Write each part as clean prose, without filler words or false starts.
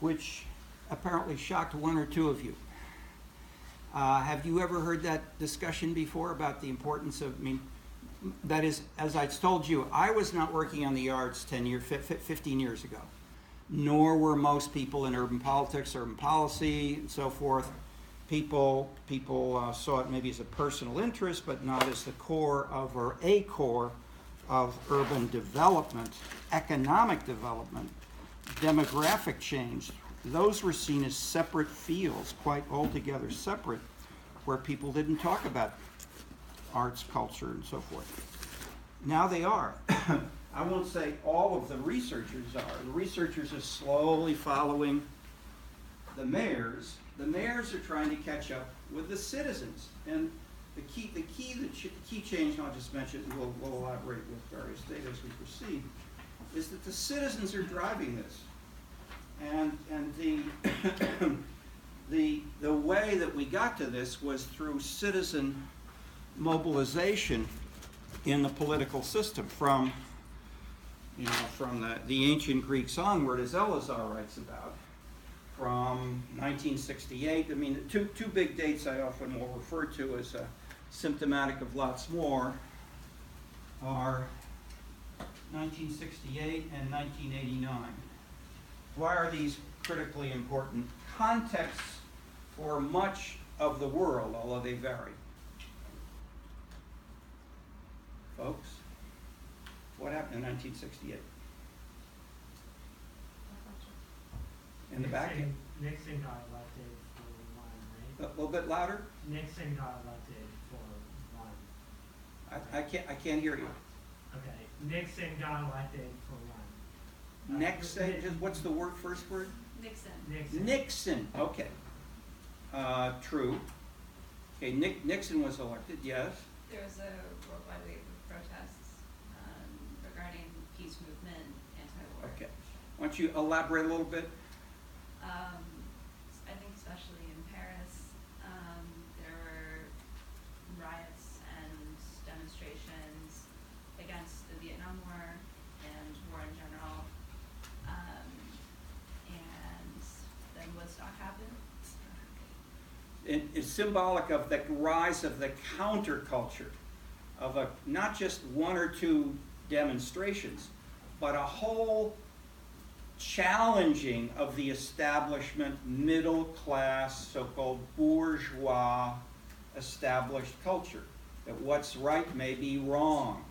which apparently shocked one or two of you. Have you ever heard that discussion before about the importance of, that is, as I told you, I was not working on the arts 15 years ago, nor were most people in urban politics, urban policy, and so forth. People saw it maybe as a personal interest, but not as the core of, or a core of urban development, economic development, demographic change. Those were seen as separate fields, quite altogether separate, where people didn't talk about arts, culture, and so forth. Now they are. I won't say all of the researchers are. The researchers are slowly following the mayors. The mayors are trying to catch up with the citizens. And the key change, and I'll just mention, and we'll elaborate with various data as we proceed, is that the citizens are driving this. And the way that we got to this was through citizen mobilization in the political system from the ancient Greeks onward, as Elazar writes about, from 1968. Two big dates I often will refer to as symptomatic of lots more are 1968 and 1989. Why are these critically important? Contexts for much of the world, although they vary. Folks, what happened in 1968? In the back? Nixon got elected for one, right? A little bit louder? Nixon got elected for one. I can't hear you. Okay, Nixon got elected for one. Nixon, what's the first word? Nixon, okay. True. Okay, Nixon was elected, yes. There was a worldwide wave of protests regarding peace movement, anti-war. Okay. Why don't you elaborate a little bit? I think especially in Paris, there were riots and demonstrations against the Vietnam War and war in general. And then Woodstock happened. It's symbolic of the rise of the counterculture, of not just one or two demonstrations, but a whole challenging of the establishment, middle class, so-called bourgeois established culture, that what's right may be wrong.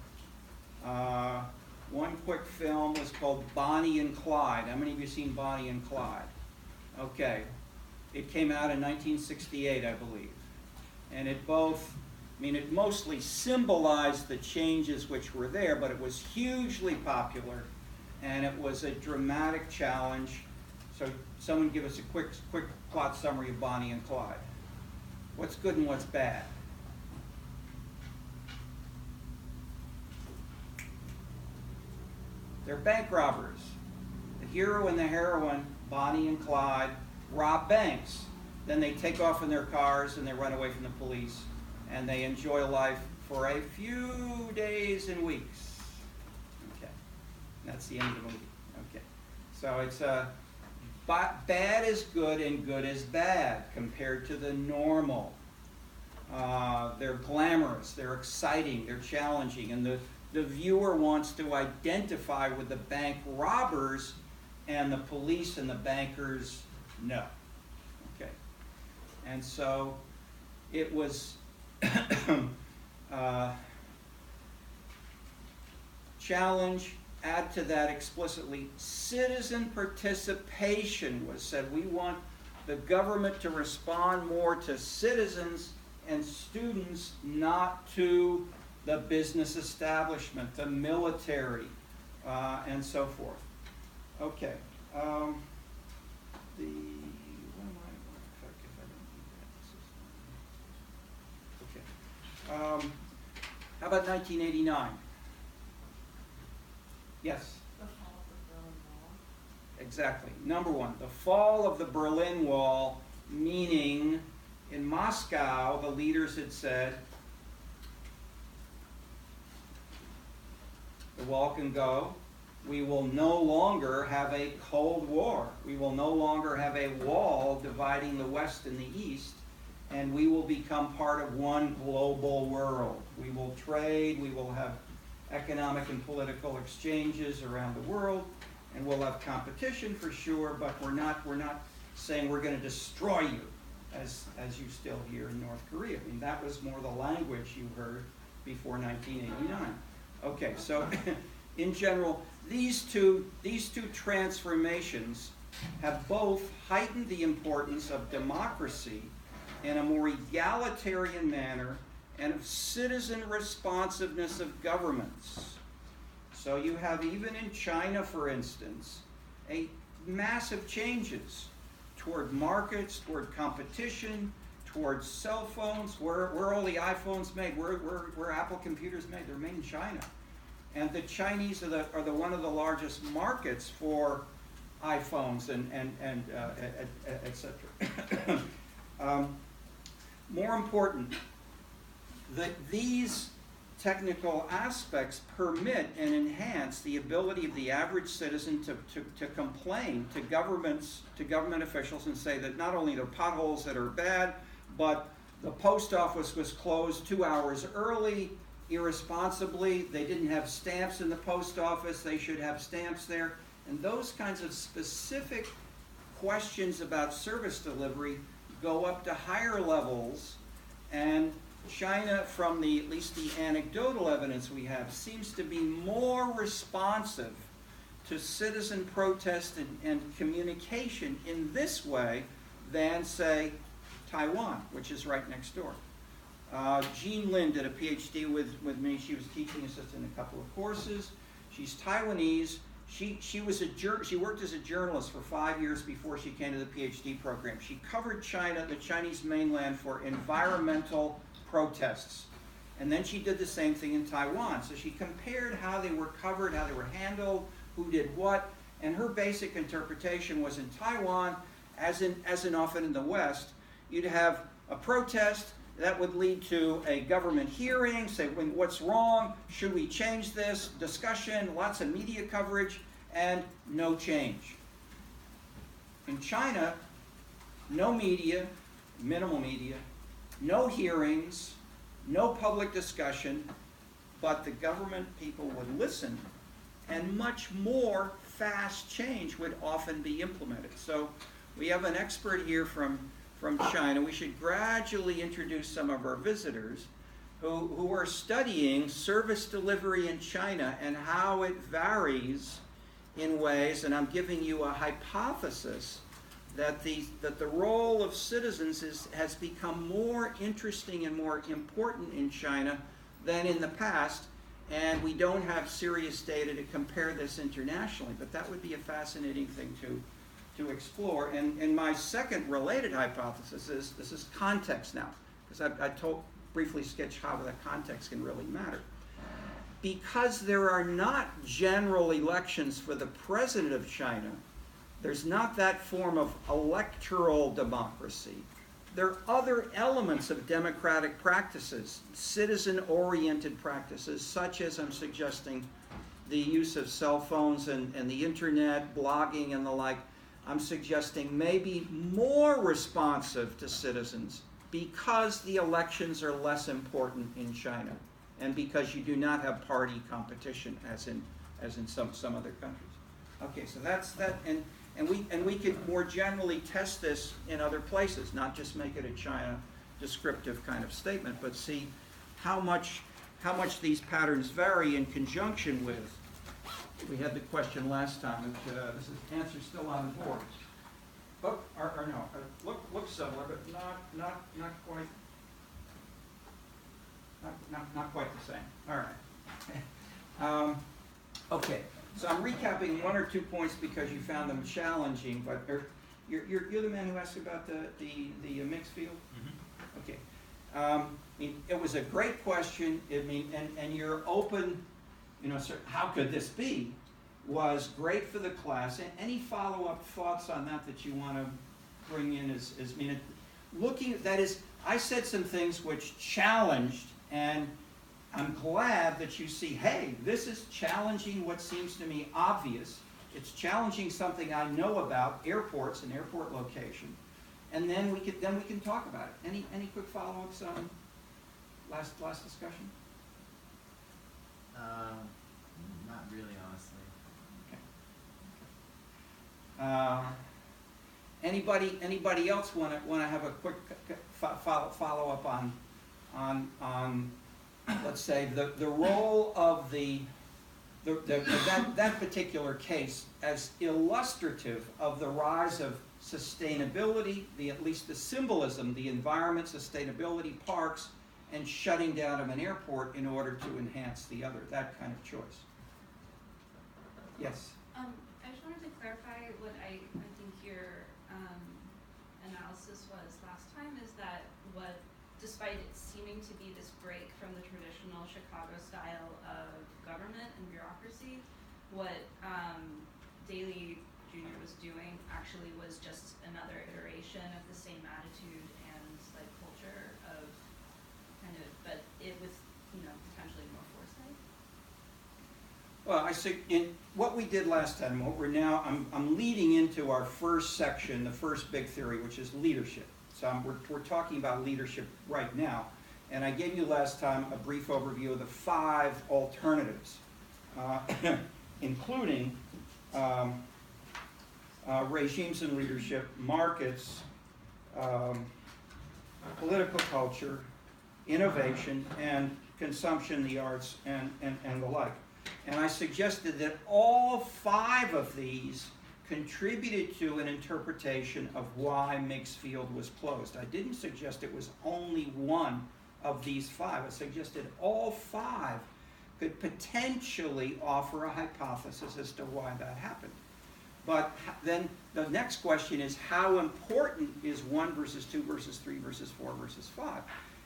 One quick film was called Bonnie and Clyde. How many of you have seen Bonnie and Clyde? Okay. It came out in 1968, I believe. And it mostly symbolized the changes which were there, but it was hugely popular, and it was a dramatic challenge. So someone give us a quick plot summary of Bonnie and Clyde. What's good and what's bad? They're bank robbers. The hero and the heroine, Bonnie and Clyde, rob banks. Then they take off in their cars and they run away from the police, and they enjoy life for a few days and weeks. Okay, that's the end of the movie. Okay, so it's bad is good and good is bad compared to the normal. They're glamorous, they're exciting, they're challenging, and the viewer wants to identify with the bank robbers, and the police and the bankers no. Okay. And so it was challenge, add to that explicitly, citizen participation was said. We want the government to respond more to citizens and students, not to the business establishment, the military, and so forth. Okay. How about 1989? Yes? The fall of the Berlin Wall. Exactly. Number one, the fall of the Berlin Wall, meaning in Moscow, the leaders had said, the wall can go, We will no longer have a Cold War. We will no longer have a wall dividing the West and the East, and we will become part of one global world. We will trade, we will have economic and political exchanges around the world, and we'll have competition for sure, but we're not saying we're going to destroy you, as you still hear in North Korea. I mean, that was more the language you heard before 1989. Okay, so in general, these two transformations have both heightened the importance of democracy in a more egalitarian manner and of citizen responsiveness of governments. So you have, even in China, for instance, a massive changes toward markets, toward competition, towards cell phones. Where are all the iPhones made? Where Apple computers made? They're made in China. And the Chinese are the one of the largest markets for iPhones and et cetera. More important, that these technical aspects permit and enhance the ability of the average citizen to complain to government officials and say that not only there are potholes that are bad, but the post office was closed 2 hours early, irresponsibly. They didn't have stamps in the post office. They should have stamps there. And those kinds of specific questions about service delivery go up to higher levels. And China, from at least the anecdotal evidence we have, seems to be more responsive to citizen protest and communication in this way than, say, Taiwan, which is right next door. Jean Lin did a PhD with me. She was teaching assistant in a couple of courses. She's Taiwanese. She worked as a journalist for 5 years before she came to the PhD program. She covered China, the Chinese mainland, for environmental protests. And then she did the same thing in Taiwan. So she compared how they were covered, how they were handled, who did what, and her basic interpretation was in Taiwan, as in often in the West, you'd have a protest that would lead to a government hearing, say what's wrong, should we change this, discussion, lots of media coverage, and no change. In China, no media, minimal media, no hearings, no public discussion, but the government people would listen, and much more fast change would often be implemented. So we have an expert here from China. We should gradually introduce some of our visitors who are studying service delivery in China and how it varies in ways, and I'm giving you a hypothesis that the role of citizens has become more interesting and more important in China than in the past, and we don't have serious data to compare this internationally, but that would be a fascinating thing to explore. And my second related hypothesis is, this is context now, because I briefly sketched how the context can really matter. Because there are not general elections for the president of China, there's not that form of electoral democracy. There are other elements of democratic practices, citizen-oriented practices, such as, I'm suggesting, the use of cell phones and the internet, blogging and the like. I'm suggesting maybe more responsive to citizens because the elections are less important in China and because you do not have party competition as in some other countries. Okay, so that's that, and we could more generally test this in other places, not just make it a China descriptive kind of statement, but see how much these patterns vary in conjunction with. We had the question last time, which this is answer still on the board. Look similar, but not quite the same. All right. Okay. So I'm recapping one or two points because you found them challenging, but you're the man who asked about the mixed field. Mm-hmm. Okay. It was a great question. And you're open. So how could this be? Was great for the class. And any follow-up thoughts on that you want to bring in looking, that is, I said some things which challenged and I'm glad that you see, hey, this is challenging what seems to me obvious. It's challenging something I know about, airports and airport location. And then we can talk about it. Any quick follow-ups on last discussion? Not really, honestly. Okay. Anybody else want to have a quick follow-up on let's say the role of that particular case as illustrative of the rise of sustainability, at least the symbolism, the environment, sustainability, parks, and shutting down of an airport in order to enhance the other, that kind of choice. Yes? I just wanted to clarify what I think your analysis was last time, is that despite it seeming to be this break from the traditional Chicago style of government and bureaucracy, what Daley Jr. was doing actually was just another iteration of the same attitude and like culture of but it with potentially more foresight. Well, I see in what we did last time, what we're now, I'm leading into our first section, the first big theory, which is leadership. So we're talking about leadership right now. And I gave you last time a brief overview of the 5 alternatives, including regimes in leadership, markets, political culture, innovation, and consumption, the arts, and the like. And I suggested that all 5 of these contributed to an interpretation of why Meigs Field was closed. I didn't suggest it was only one of these 5. I suggested all 5 could potentially offer a hypothesis as to why that happened. But then the next question is, how important is 1 versus 2 versus 3 versus 4 versus 5?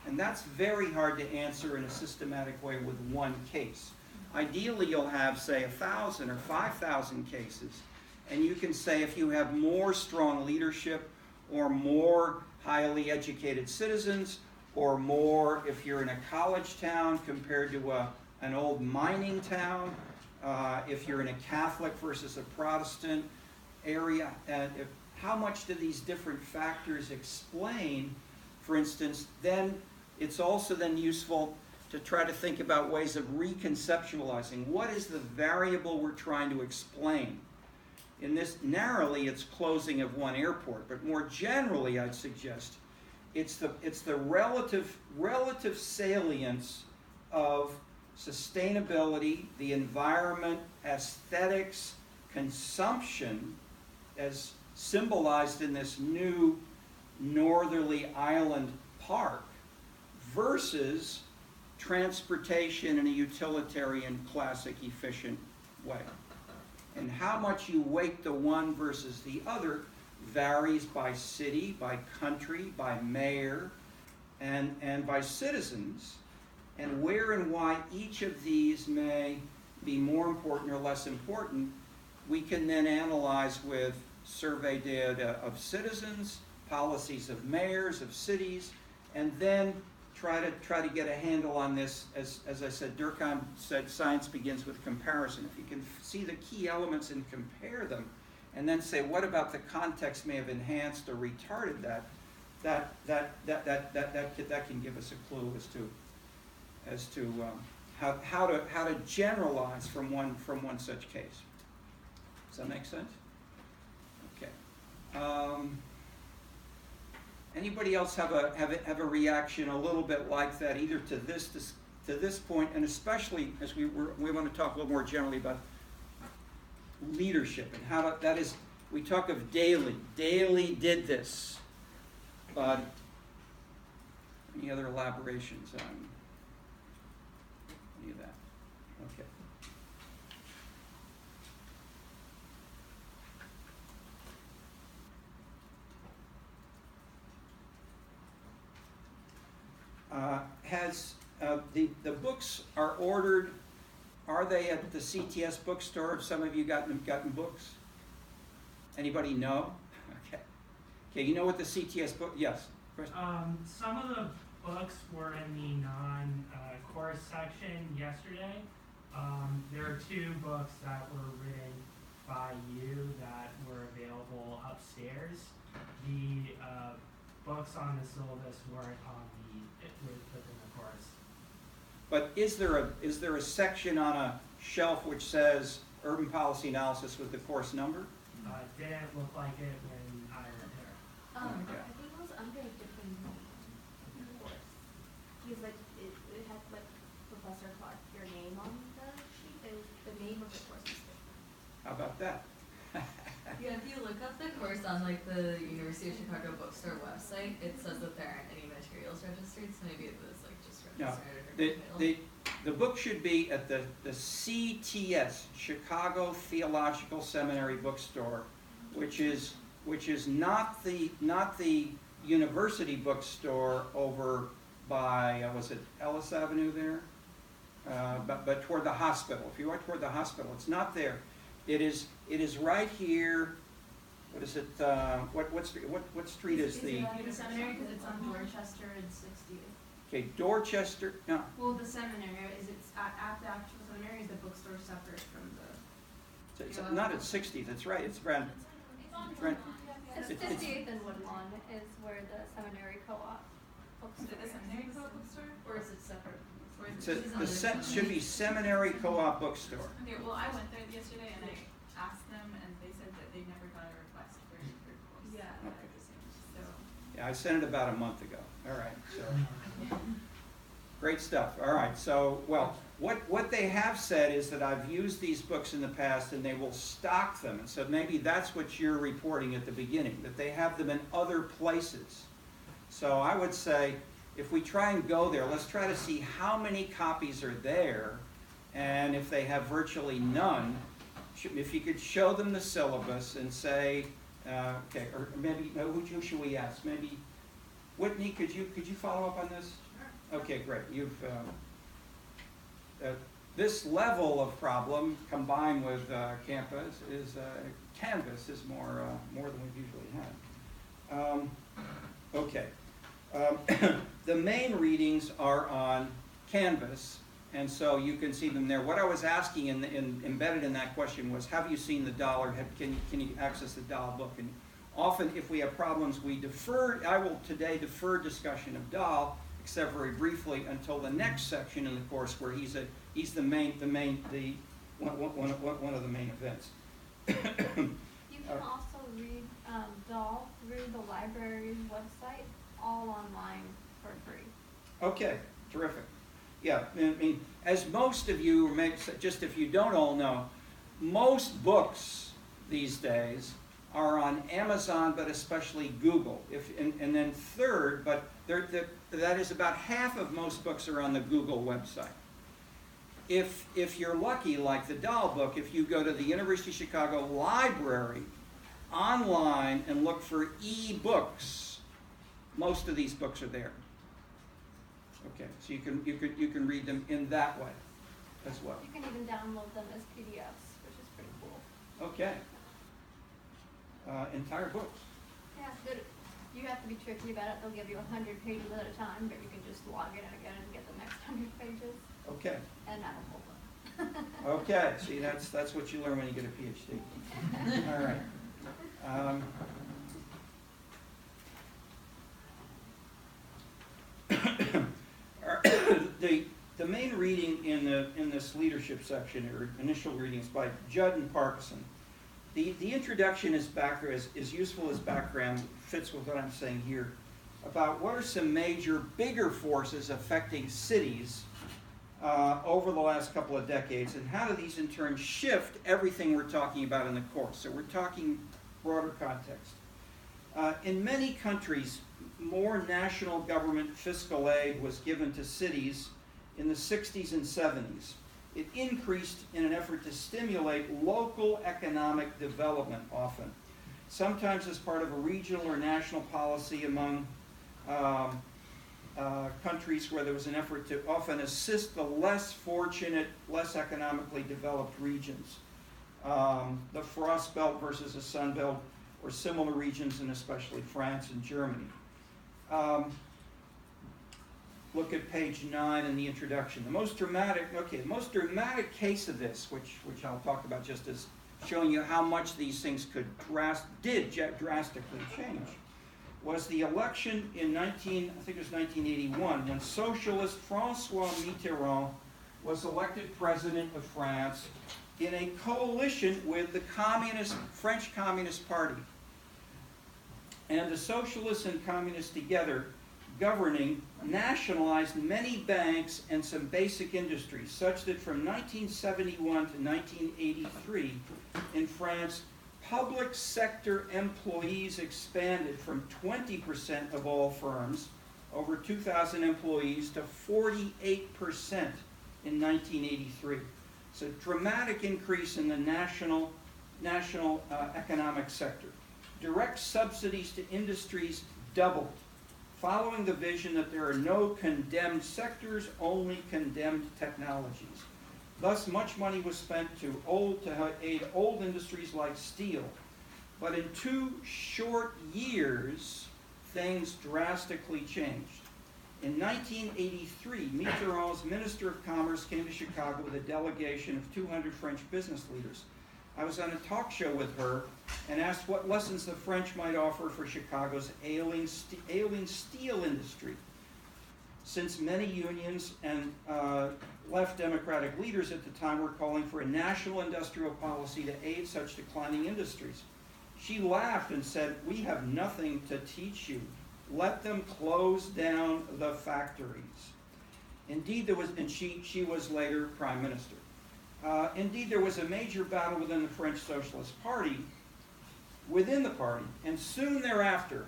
And that's very hard to answer in a systematic way with one case. Ideally, you'll have, say, 1,000 or 5,000 cases, and you can say if you have more strong leadership or more highly educated citizens, or more if you're in a college town compared to an old mining town, if you're in a Catholic versus a Protestant area, how much do these different factors explain, for instance, then it's also then useful to try to think about ways of reconceptualizing what is the variable we're trying to explain. In this, narrowly, it's closing of one airport, but more generally, I'd suggest it's the relative salience of sustainability, the environment, aesthetics, consumption, as symbolized in this new northerly island park, versus transportation in a utilitarian, classic, efficient way. And how much you weight the one versus the other varies by city, by country, by mayor, and by citizens, and where and why each of these may be more important or less important, we can then analyze with survey data of citizens, policies of mayors, of cities, and then try to get a handle on this. As I said, Durkheim said science begins with comparison. If you can see the key elements and compare them, and then say what about the context may have enhanced or retarded that can give us a clue as to how to generalize from one such case. Does that make sense? Okay. Anybody else have a reaction a little bit like that, either to this point, and especially as we want to talk a little more generally about leadership and how that is. We talk of Daley. Daley did this, but any other elaborations on any of that? Okay. The books are ordered. Are they at the CTS bookstore? Have some of you gotten books? Anybody know? Okay. Okay, you know what the CTS book? Yes. Some of the books were in the non-course section yesterday. There are 2 books that were written by you that were available upstairs. The books on the syllabus weren't within the course. But is there a section on a shelf which says urban policy analysis with the course number? Didn't look like it when I went there. Okay. I think it was under a different course. Because like it had like Professor Clark, your name on the sheet. It was the name of the course was different. How about that? Yeah, if you look up the course on like the University of Chicago bookstore website, it says that there aren't any materials registered, so maybe it was like just No, registered. the book should be at the CTS, Chicago Theological Seminary Bookstore, which is not the university bookstore over by was it Ellis Avenue there, but toward the hospital. If you are toward the hospital, it's not there. It is right here. What is it? What street is the? The seminary because it's on Dorchester and 60th. Okay, Dorchester. No. Well, the seminary is it's at the actual seminary. Is the bookstore separate from the? It's not at 60th. That's right. It's around. Right. It's It's- 58th and Woodlawn is where the seminary co-op bookstore is. seminary bookstore? Or is it separate? Or is It's a, should be Seminary Co-op Bookstore. Okay, well, I went there yesterday and I asked them and they said that they never got a request for course. Yeah. Okay. So, Yeah, I sent it about a month ago. All right, so great stuff. All right, so well, what they have said is that I've used these books in the past and they will stock them. And so maybe that's what you're reporting at the beginning, that they have them in other places. So I would say, if we try and go there, let's try to see how many copies are there, and if they have virtually none, if you could show them the syllabus and say, okay, or maybe, who should we ask? Maybe, Whitney, could you follow up on this? Sure. Okay, great. You've, this level of problem combined with Canvas is more than we've usually had. Okay. The main readings are on Canvas, and so you can see them there. What I was asking embedded in that question was, have you seen the Dahl, or can you access the Dahl book? And often, if we have problems, we defer. I will today defer discussion of Dahl, except very briefly, until the next section in the course where he's one of the main events. You can also read Dahl through the library's website, all online for free. Okay, terrific. Yeah, I mean, as most of you, or just if you don't all know, most books these days are on Amazon, but especially Google. And then third, but that is about half of most books are on the Google website. If you're lucky, like the Dahl book, if you go to the University of Chicago Library online and look for e-books, most of these books are there. Okay, so you can read them in that way as well. You can even download them as PDFs, which is pretty cool. Okay. Entire books. Yeah, good. You have to be tricky about it. They'll give you 100 pages at a time, but you can just log in again and get the next 100 pages. Okay. And not a whole book. Okay. See, that's what you learn when you get a PhD. All right. The main reading in this leadership section, or initial reading, is by Judd and Parkinson. The introduction is useful as background, fits with what I'm saying here, about what are some major, bigger forces affecting cities over the last couple of decades, and how do these in turn shift everything we're talking about in the course. So we're talking broader context. In many countries, more national government fiscal aid was given to cities in the 60s and 70s. It increased in an effort to stimulate local economic development often, sometimes as part of a regional or national policy among countries where there was an effort to often assist the less fortunate, less economically developed regions. The Frost Belt versus the Sun Belt, or similar regions in especially France and Germany. look at page 9 in the introduction. The most dramatic case of this, which I'll talk about just as showing you how much these things did drastically change, was the election in 1981, when socialist François Mitterrand was elected president of France in a coalition with the French Communist Party. And the socialists and communists together, governing, nationalized many banks and some basic industries, such that from 1971 to 1983, in France, public sector employees expanded from 20% of all firms, over 2,000 employees, to 48% in 1983. So dramatic increase in the national economic sector. Direct subsidies to industries doubled, following the vision that there are no condemned sectors, only condemned technologies. Thus, much money was spent to aid old industries like steel. But in 2 short years, things drastically changed. In 1983, Mitterrand's Minister of Commerce came to Chicago with a delegation of 200 French business leaders. I was on a talk show with her and asked what lessons the French might offer for Chicago's ailing steel industry, since many unions and left Democratic leaders at the time were calling for a national industrial policy to aid such declining industries. She laughed and said, "We have nothing to teach you. Let them close down the factories." Indeed, and she was later prime minister. Indeed, there was a major battle within the French Socialist Party, and soon thereafter,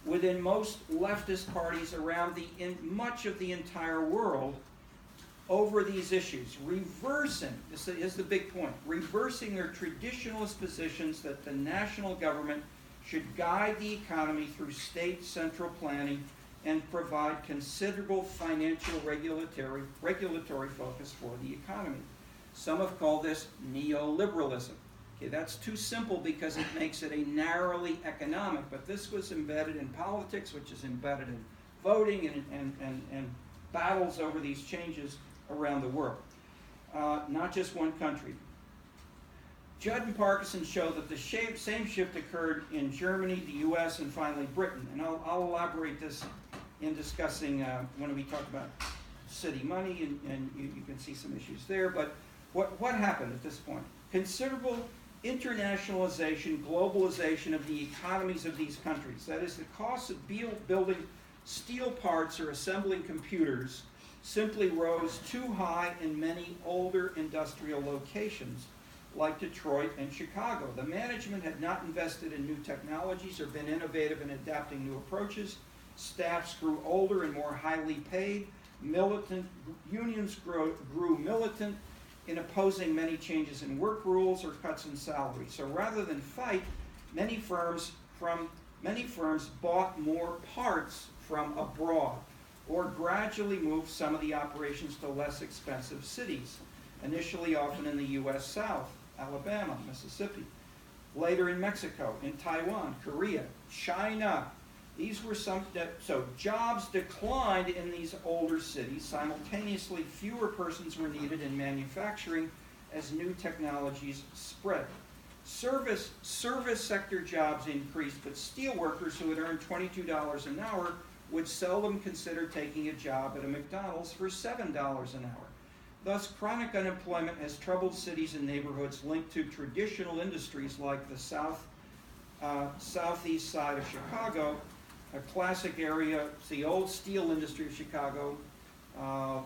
within most leftist parties in much of the entire world, over these issues, this is the big point, reversing their traditionalist positions that the national government should guide the economy through state central planning and provide considerable financial regulatory focus for the economy. Some have called this neoliberalism. Okay, that's too simple because it makes it a narrowly economic, but this was embedded in politics, which is embedded in voting and battles over these changes around the world, not just one country. Judd and Parkinson show that the same shift occurred in Germany, the US, and finally Britain. And I'll elaborate this in discussing when we talk about city money, and you can see some issues there. But what happened at this point? Considerable internationalization, globalization of the economies of these countries. That is, the cost of building steel parts or assembling computers simply rose too high in many older industrial locations, like Detroit and Chicago. The management had not invested in new technologies or been innovative in adapting new approaches. Staffs grew older and more highly paid. Unions grew militant in opposing many changes in work rules or cuts in salary. So rather than fight, many firms bought more parts from abroad, or gradually moved some of the operations to less expensive cities, initially often in the U.S. South, Alabama, Mississippi, later in Mexico, in Taiwan, Korea, China. These were so jobs declined in these older cities. Simultaneously, fewer persons were needed in manufacturing as new technologies spread. Service sector jobs increased, but steel workers who had earned $22 an hour would seldom consider taking a job at a McDonald's for $7 an hour. Thus, chronic unemployment has troubled cities and neighborhoods linked to traditional industries like the southeast side of Chicago, a classic area. It's the old steel industry of Chicago.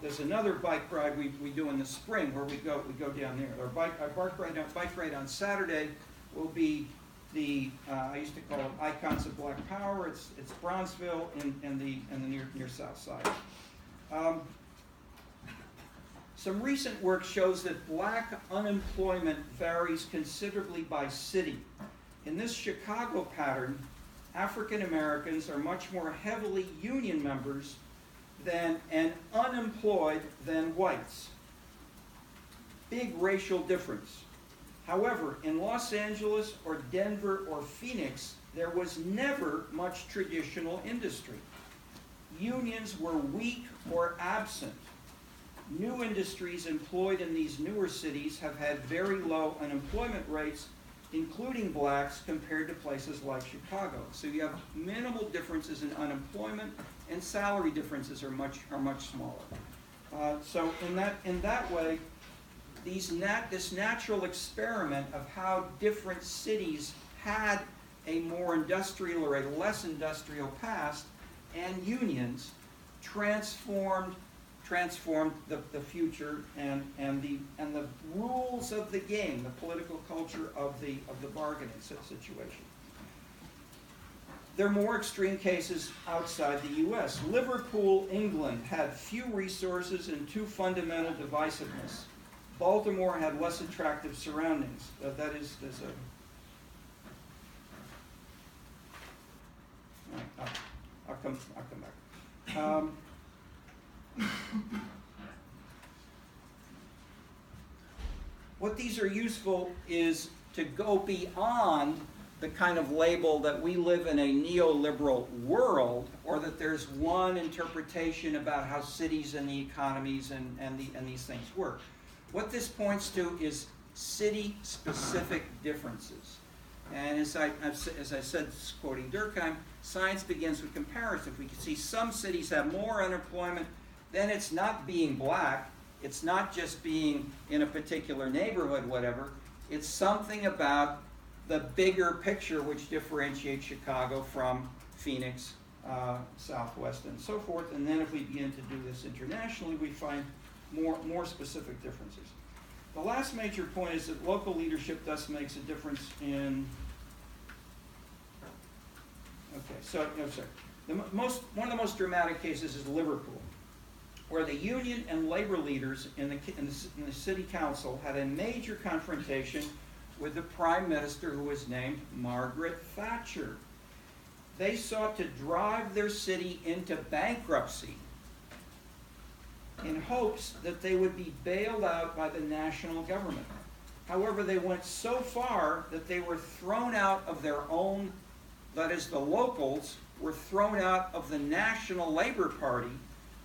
There's another bike ride we do in the spring where we go down there. Our bike ride on Saturday will be I used to call it Icons of Black Power. It's Bronzeville in the near south side. Some recent work shows that black unemployment varies considerably by city. In this Chicago pattern, African Americans are much more heavily union members and unemployed than whites. Big racial difference. However, in Los Angeles or Denver or Phoenix, there was never much traditional industry. unions were weak or absent. New industries employed in these newer cities have had very low unemployment rates, including blacks, compared to places like Chicago. So you have minimal differences in unemployment, and salary differences are much smaller. So in that way, this natural experiment of how different cities had a more industrial or a less industrial past and unions transformed the future and the rules of the game, the political culture of the bargaining situation. There are more extreme cases outside the U.S. Liverpool, England had few resources and too fundamental divisiveness. Baltimore had less attractive surroundings. That is, there's a... All right, I'll come back. What these are useful is to go beyond the kind of label that we live in a neoliberal world, or that there's one interpretation about how cities and the economies and these things work. What this points to is city-specific differences. And as I said, quoting Durkheim, science begins with comparison. If we can see some cities have more unemployment, then it's not being black, it's not just being in a particular neighborhood, whatever. It's something about the bigger picture which differentiates Chicago from Phoenix, Southwest, and so forth. And then if we begin to do this internationally, we find more specific differences. The last major point is that local leadership thus makes a difference in... Okay, so, no, sorry. One of the most dramatic cases is Liverpool, where the union and labor leaders in the city council had a major confrontation with the prime minister, who was named Margaret Thatcher. They sought to drive their city into bankruptcy in hopes that they would be bailed out by the national government. However, they went so far that they were thrown out of their own, that is, the locals were thrown out of the National Labor Party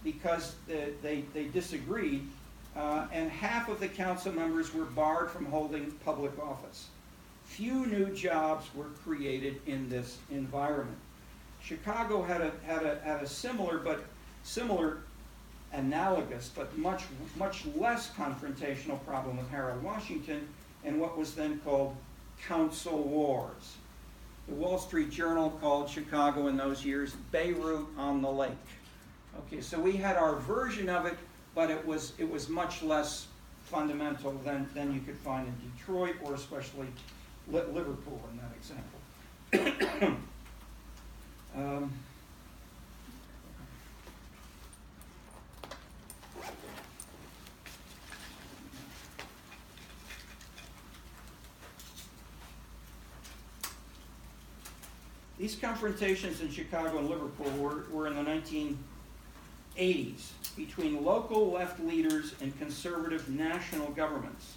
because they disagreed, and half of the council members were barred from holding public office. Few new jobs were created in this environment. Chicago had a similar analogous but much less confrontational problem with Harold Washington and what was then called council wars. The Wall Street Journal called Chicago in those years Beirut on the Lake. Okay, so we had our version of it, but it was much less fundamental than you could find in Detroit, or especially Liverpool in that example. These confrontations in Chicago and Liverpool were in the 1980s between local left leaders and conservative national governments.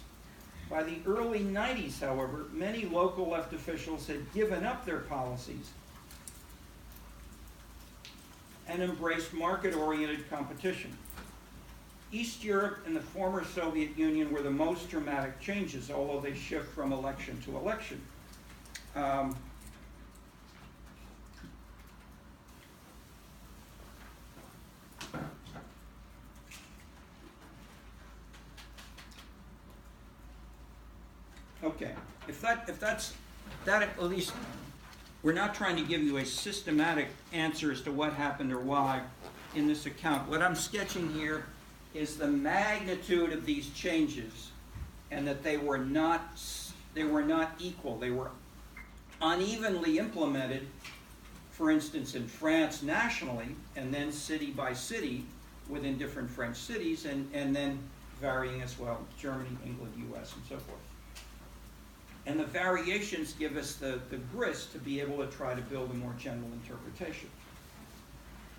By the early 90s, however, many local left officials had given up their policies and embraced market-oriented competition. East Europe and the former Soviet Union were the most dramatic changes, although they shift from election to election. Okay, if that's at least, we're not trying to give you a systematic answer as to what happened or why in this account. What I'm sketching here is the magnitude of these changes, and that they were not equal. They were unevenly implemented, for instance, in France nationally, and then city by city within different French cities, and then varying as well, Germany, England, US, and so forth. And the variations give us the grist to be able to try to build a more general interpretation,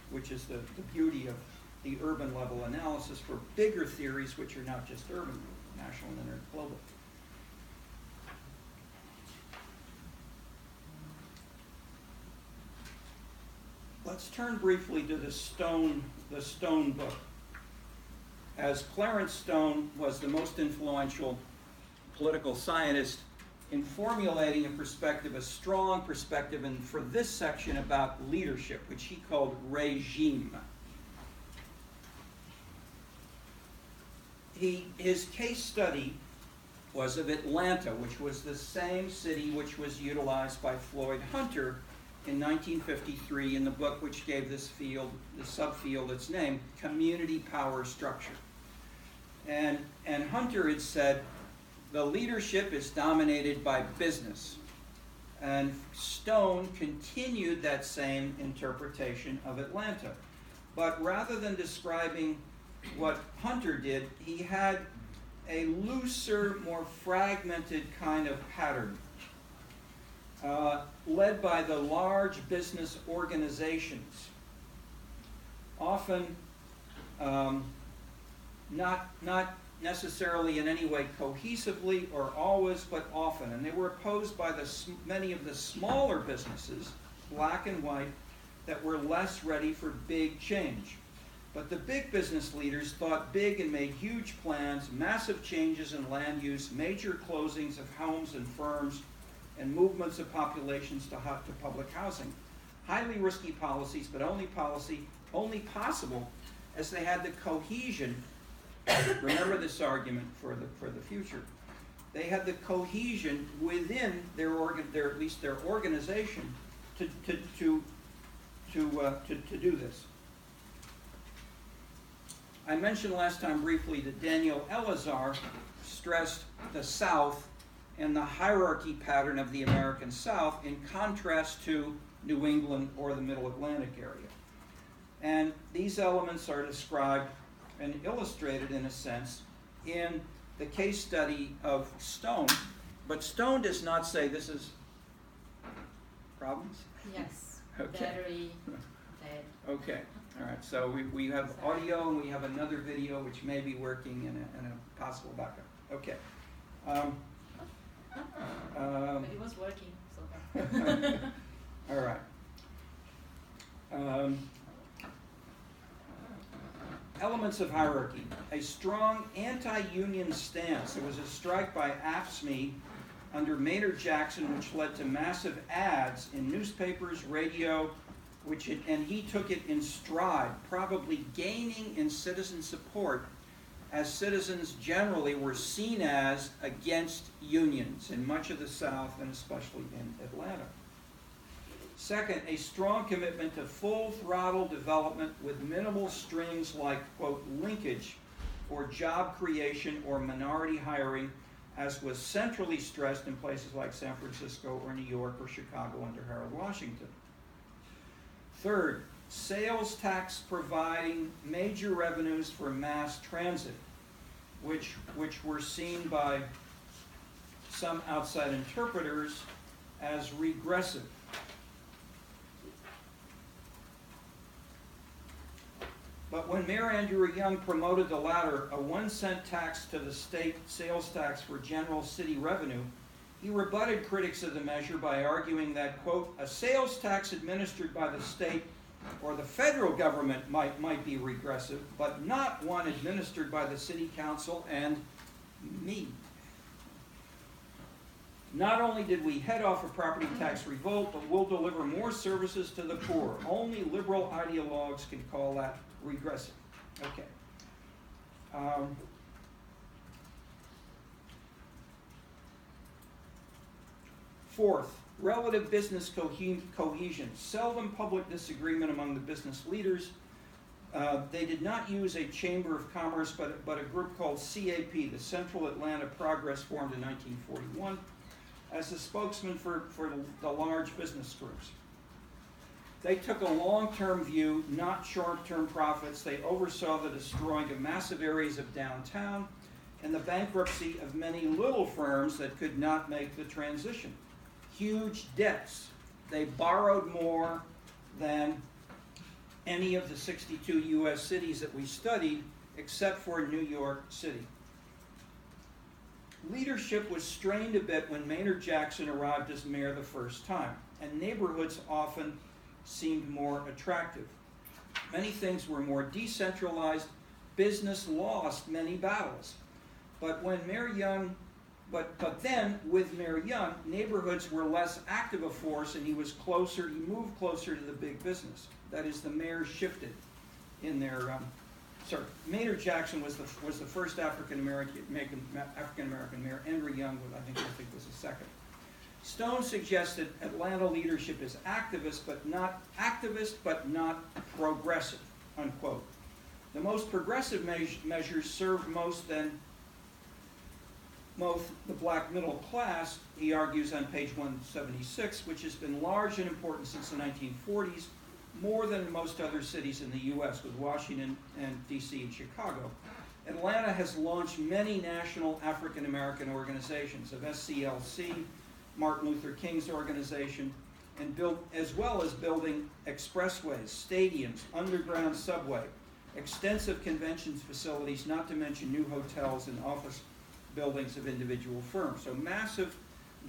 which is the beauty of the urban level analysis for bigger theories, which are not just urban, national and global. Let's turn briefly to the Stone book. As Clarence Stone was the most influential political scientist in formulating a perspective, a strong perspective, and for this section about leadership, which he called regime. His case study was of Atlanta, which was the same city which was utilized by Floyd Hunter in 1953 in the book which gave this field, the subfield, its name, Community Power Structure. And Hunter had said, the leadership is dominated by business. And Stone continued that same interpretation of Atlanta. But rather than describing what Hunter did, he had a looser, more fragmented kind of pattern, led by the large business organizations, often not necessarily in any way cohesively or always, but often. And they were opposed by many of the smaller businesses, black and white, that were less ready for big change. But the big business leaders thought big and made huge plans, massive changes in land use, major closings of homes and firms, and movements of populations to public housing. Highly risky policies, but only possible as they had the cohesion. Remember this argument for the future. They had the cohesion within their at least their organization to do this. I mentioned last time briefly that Daniel Elazar stressed the South and the hierarchy pattern of the American South in contrast to New England or the Middle Atlantic area. And these elements are described and illustrated, in a sense, in the case study of Stone. But Stone does not say this is problems? Yes. Okay. Battery dead. Okay. All right. So we have audio and we have another video which may be working in a possible backup. Okay. But it was working so far. All right. Elements of hierarchy. A strong anti-union stance. There was a strike by AFSCME under Maynard Jackson, which led to massive ads in newspapers, radio, and he took it in stride, probably gaining in citizen support, as citizens generally were seen as against unions in much of the South and especially in Atlanta. Second, a strong commitment to full throttle development with minimal strings like, quote, linkage or job creation or minority hiring, as was centrally stressed in places like San Francisco or New York or Chicago under Harold Washington. Third, sales tax providing major revenues for mass transit, which were seen by some outside interpreters as regressive. But when Mayor Andrew Young promoted the latter, a 1-cent tax to the state sales tax for general city revenue, he rebutted critics of the measure by arguing that, quote, a sales tax administered by the state or the federal government might be regressive, but not one administered by the city council and me. Not only did we head off a property tax revolt, but we'll deliver more services to the poor. Only liberal ideologues can call that regressive. Okay. Fourth, relative business cohesion. Seldom public disagreement among the business leaders. They did not use a chamber of commerce, but a group called CAP, the Central Atlanta Progress, formed in 1941, as a spokesman for the large business groups. They took a long-term view, not short-term profits. They oversaw the destroying of massive areas of downtown and the bankruptcy of many little firms that could not make the transition. Huge debts. They borrowed more than any of the 62 U.S. cities that we studied, except for New York City. Leadership was strained a bit when Maynard Jackson arrived as mayor the first time, and neighborhoods often seemed more attractive. Many things were more decentralized. Business lost many battles. But when Mayor Young, but then with Mayor Young, neighborhoods were less active a force, and he moved closer to the big business. That is, the mayors shifted in their. Maynard Jackson was the first African American mayor. Henry Young was, I think was the second. Stone suggested Atlanta leadership is activist, but not progressive, unquote. The most progressive measures served most the black middle class, he argues on page 176, which has been large and important since the 1940s, more than most other cities in the U.S., with Washington and D.C. and Chicago. Atlanta has launched many national African American organizations of SCLC, Martin Luther King's organization, and as well as building expressways, stadiums, underground subway, extensive conventions facilities, not to mention new hotels and office buildings of individual firms. So massive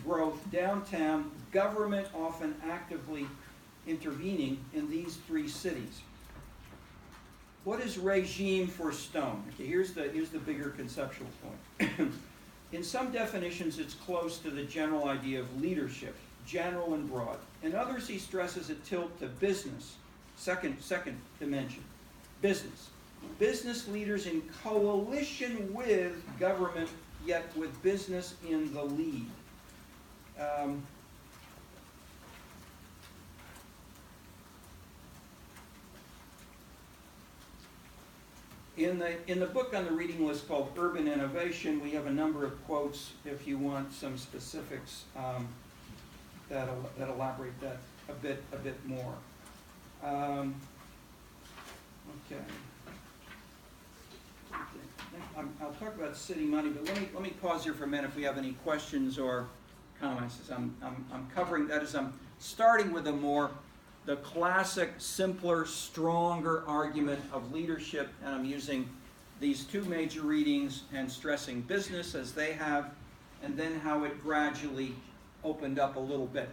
growth downtown, government often actively intervening in these three cities. What is regime for Stone? Okay, here's the bigger conceptual point. In some definitions, it's close to the general idea of leadership, general and broad. In others, he stresses a tilt to business, second dimension, business. Business leaders in coalition with government, yet with business in the lead. In the book on the reading list called Urban Innovation, we have a number of quotes if you want some specifics that elaborate that a bit more. Okay. I'll talk about city money, but let me pause here for a minute if we have any questions or comments. As I'm covering that, as I'm starting with the classic, simpler, stronger argument of leadership, and I'm using these two major readings and stressing business as they have, and then how it gradually opened up a little bit.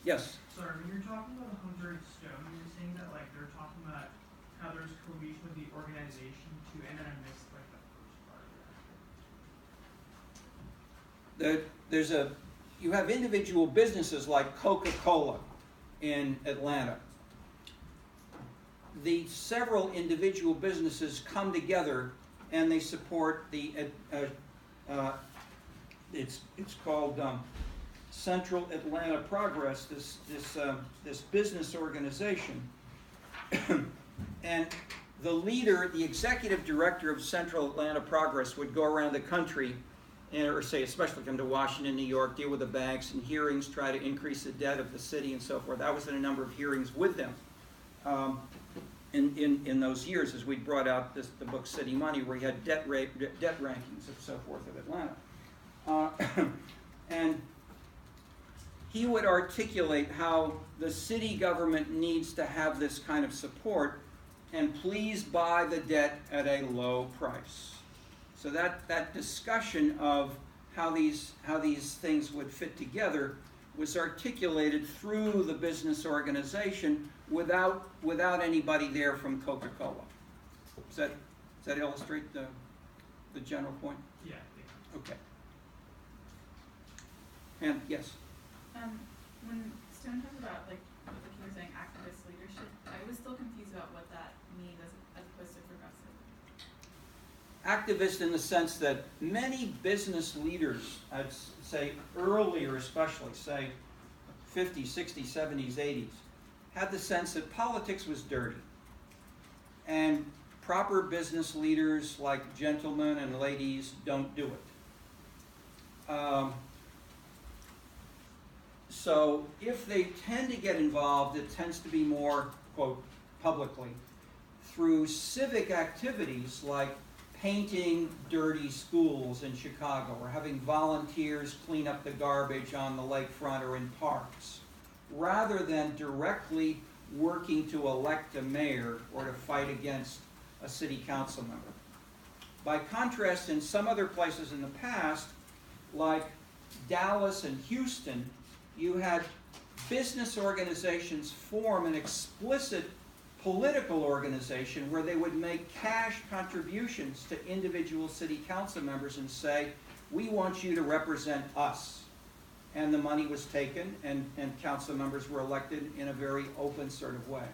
Yes? Sorry, when you're talking about 100 Stone, you're saying that like they're talking about how there's cohesion with the organization too, and then I missed like the first part of that. You have individual businesses like Coca-Cola in Atlanta. The several individual businesses come together and they support it's called Central Atlanta Progress, this business organization. And the leader, the executive director of Central Atlanta Progress would go around the country or say especially come to Washington, New York, deal with the banks and hearings, try to increase the debt of the city and so forth. I was in a number of hearings with them in those years as we brought out the book City Money, where he had debt rankings and so forth of Atlanta. And he would articulate how the city government needs to have this kind of support and please buy the debt at a low price. So that discussion of how these things would fit together was articulated through the business organization without anybody there from Coca-Cola. Does that illustrate the general point? Yeah. Okay. And yes. When Stone talks about like what you were saying, activist leadership, I was still confused about what that means as opposed to progressive. Activist in the sense that many business leaders, I'd say earlier especially, say 50s, 60s, 70s, 80s, had the sense that politics was dirty. And proper business leaders like gentlemen and ladies don't do it. So if they tend to get involved, it tends to be more, quote, publicly, through civic activities like painting dirty schools in Chicago or having volunteers clean up the garbage on the lakefront or in parks, rather than directly working to elect a mayor or to fight against a city council member. By contrast, in some other places in the past, like Dallas and Houston, you had business organizations form an explicit political organization where they would make cash contributions to individual city council members and say, we want you to represent us. And the money was taken, and council members were elected in a very open sort of way.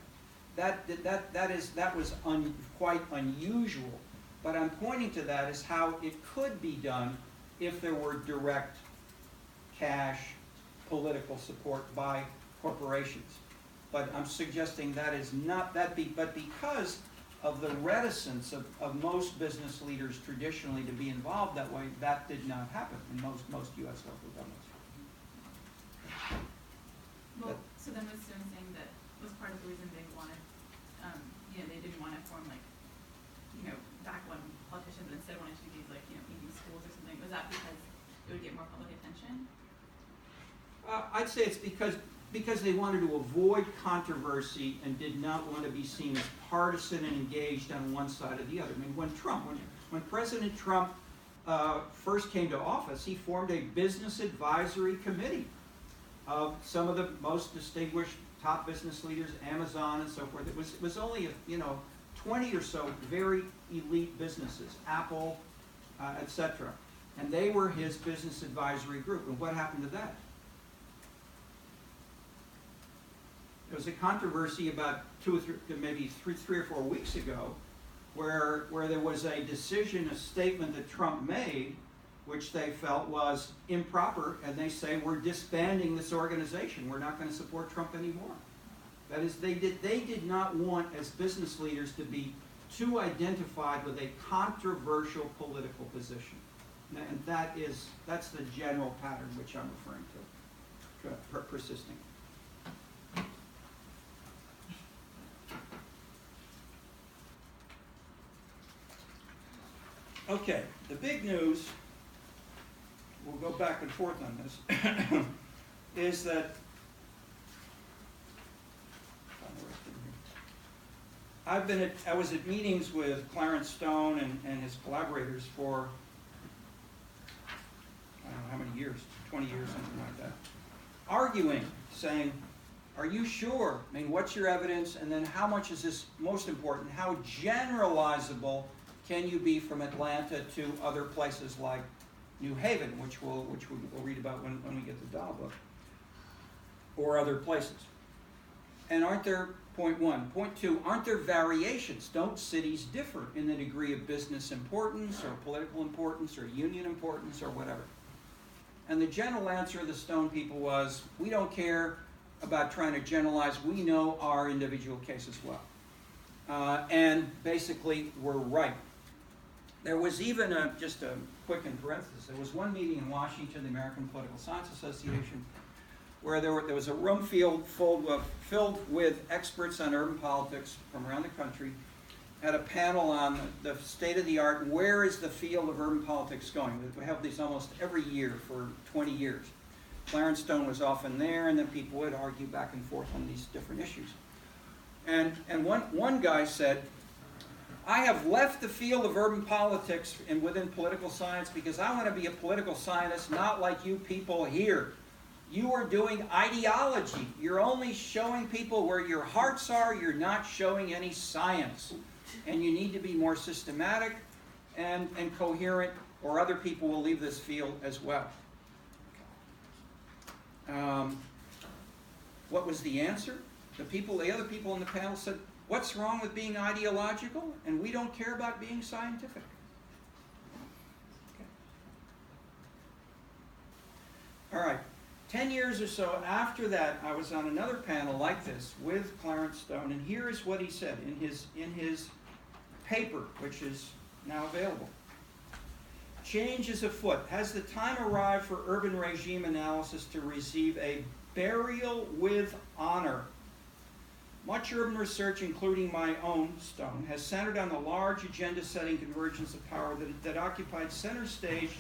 That was quite unusual, but I'm pointing to that as how it could be done if there were direct cash political support by corporations. But I'm suggesting that is not that but because of the reticence of most business leaders traditionally to be involved that way, that did not happen in most U.S. local governments. Well, so then was Stone saying that was part of the reason they wanted, they didn't want to form back one politician, but instead wanted to do these maybe schools or something. Was that because it would get more public attention? I'd say it's because they wanted to avoid controversy and did not want to be seen as partisan and engaged on one side or the other. I mean, when President Trump first came to office, he formed a business advisory committee of some of the most distinguished top business leaders, Amazon and so forth. It was only 20 or so very elite businesses, Apple, etc. And they were his business advisory group. And what happened to that? There was a controversy about 2 or 3, maybe 3 or 4 weeks ago, where there was a decision, a statement that Trump made, which they felt was improper, and they say, we're disbanding this organization. We're not going to support Trump anymore. That is, they did not want, as business leaders, to be too identified with a controversial political position. And that's the general pattern which I'm referring to, persisting. Okay, the big news, we'll go back and forth on this, is that I was at meetings with Clarence Stone and his collaborators for, I don't know how many years, 20 years, something like that, arguing, saying, are you sure? I mean, what's your evidence? And then how much is this, most important, how generalizable can you be from Atlanta to other places like New Haven, which we'll read about when we get the Dahl book, or other places? And aren't there, point one. Point two, aren't there variations? Don't cities differ in the degree of business importance or political importance or union importance or whatever? And the general answer of the Stone people was, we don't care about trying to generalize. We know our individual cases well. And basically, we're right. There was even just a quick in parenthesis, there was one meeting in Washington, the American Political Science Association, where there was a room filled with experts on urban politics from around the country, had a panel on the state of the art, where is the field of urban politics going? We have these almost every year for 20 years. Clarence Stone was often there, and then people would argue back and forth on these different issues. And one guy said, I have left the field of urban politics and within political science because I want to be a political scientist, not like you people here. You are doing ideology. You're only showing people where your hearts are. You're not showing any science. And you need to be more systematic and coherent, or other people will leave this field as well. What was the answer? The other people in the panel said, what's wrong with being ideological? And we don't care about being scientific. Okay. All right. 10 years or so after that, I was on another panel like this with Clarence Stone, and here is what he said in his paper, which is now available. Change is afoot. Has the time arrived for urban regime analysis to receive a burial with honor? Much urban research, including my own, Stone, has centered on the large agenda-setting convergence of power that occupied center stage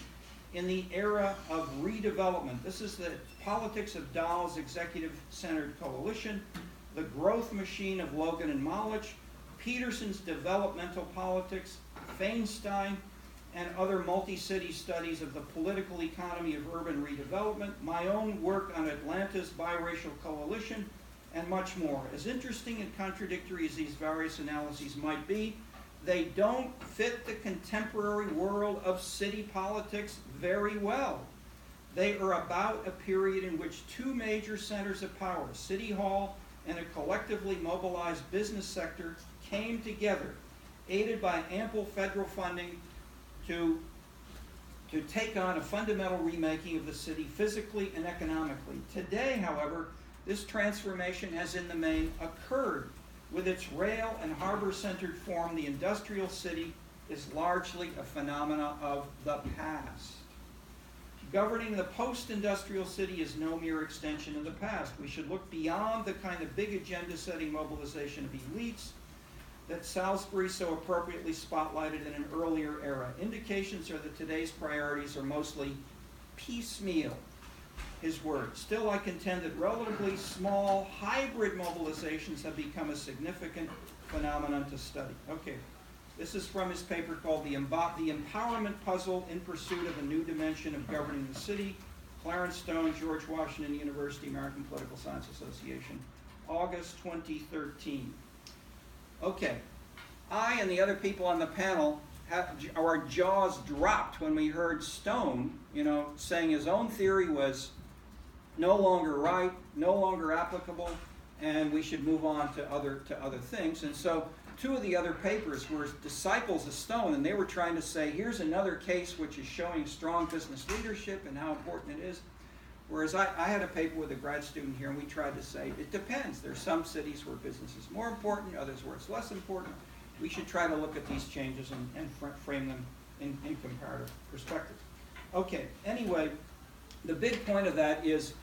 in the era of redevelopment. This is the politics of Dahl's executive-centered coalition, the growth machine of Logan and Molich, Peterson's developmental politics, Feinstein, and other multi-city studies of the political economy of urban redevelopment, my own work on Atlanta's biracial coalition, and much more. As interesting and contradictory as these various analyses might be, they don't fit the contemporary world of city politics very well. They are about a period in which two major centers of power, City Hall and a collectively mobilized business sector, came together, aided by ample federal funding to take on a fundamental remaking of the city physically and economically. Today, however, this transformation has in the main occurred. With its rail and harbor-centered form, the industrial city is largely a phenomena of the past. Governing the post-industrial city is no mere extension of the past. We should look beyond the kind of big agenda-setting mobilization of elites that Salisbury so appropriately spotlighted in an earlier era. Indications are that today's priorities are mostly piecemeal, his word. Still, I contend that relatively small hybrid mobilizations have become a significant phenomenon to study. Okay, this is from his paper called The Empowerment Puzzle in Pursuit of a New Dimension of Governing the City, Clarence Stone, George Washington University, American Political Science Association, August 2013. Okay, I and the other people on the panel, our jaws dropped when we heard Stone, saying his own theory was no longer right, no longer applicable, and we should move on to other things. And so two of the other papers were disciples of Stone, and they were trying to say, here's another case which is showing strong business leadership and how important it is. Whereas I had a paper with a grad student here, and we tried to say, it depends. There's some cities where business is more important, others where it's less important. We should try to look at these changes and frame them in comparative perspective. Okay, anyway, the big point of that is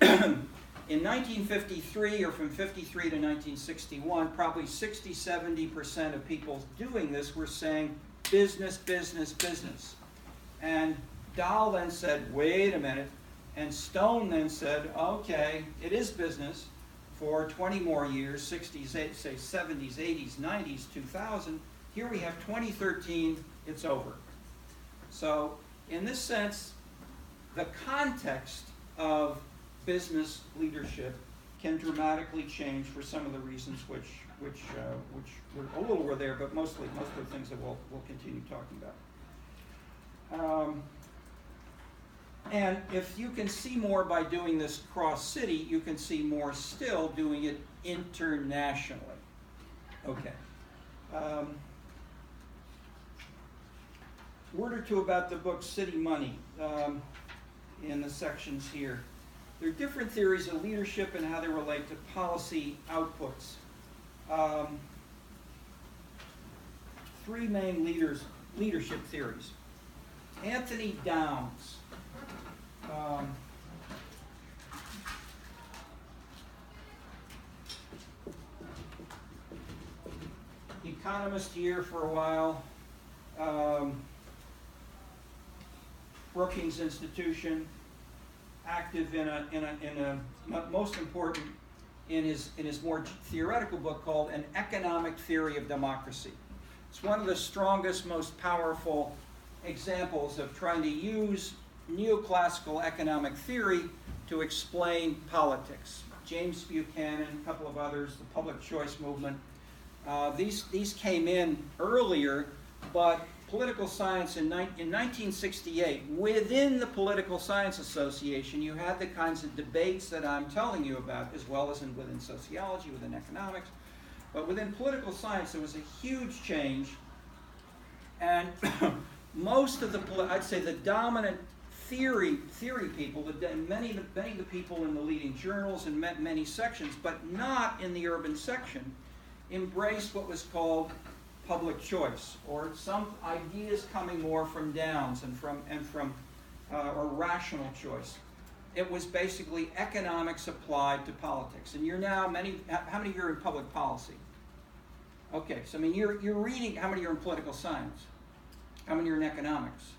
in 1953, or from 53 to 1961, probably 60–70% of people doing this were saying business, business, business. And Dahl then said, wait a minute, and Stone then said, okay, it is business for 20 more years, 60s, say 70s, 80s, 90s, 2000. Here we have 2013, it's over. So in this sense, the context of business leadership can dramatically change for some of the reasons which were a little were there, but mostly most of the things that we'll continue talking about. And if you can see more by doing this cross-city, you can see more still doing it internationally. Okay. Word or two about the book City Money in the sections here. There are different theories of leadership and how they relate to policy outputs. Three main leadership theories. Anthony Downs. Economist here for a while. Brookings Institution. Active in a most important in his more theoretical book called An Economic Theory of Democracy. It's one of the strongest, most powerful examples of trying to use neoclassical economic theory to explain politics. James Buchanan, a couple of others, the public choice movement. These came in earlier, but political science in 1968, within the Political Science Association, you had the kinds of debates that I'm telling you about, as well as within sociology, within economics. But within political science, there was a huge change, and most of I'd say the dominant theory people, many of the people in the leading journals and many sections, but not in the urban section, embraced what was called public choice, or some ideas coming more from Downs and from or rational choice. It was basically economics applied to politics. And you're now how many of you are in public policy? Okay, so I mean you're reading. How many are in political science? How many are in economics?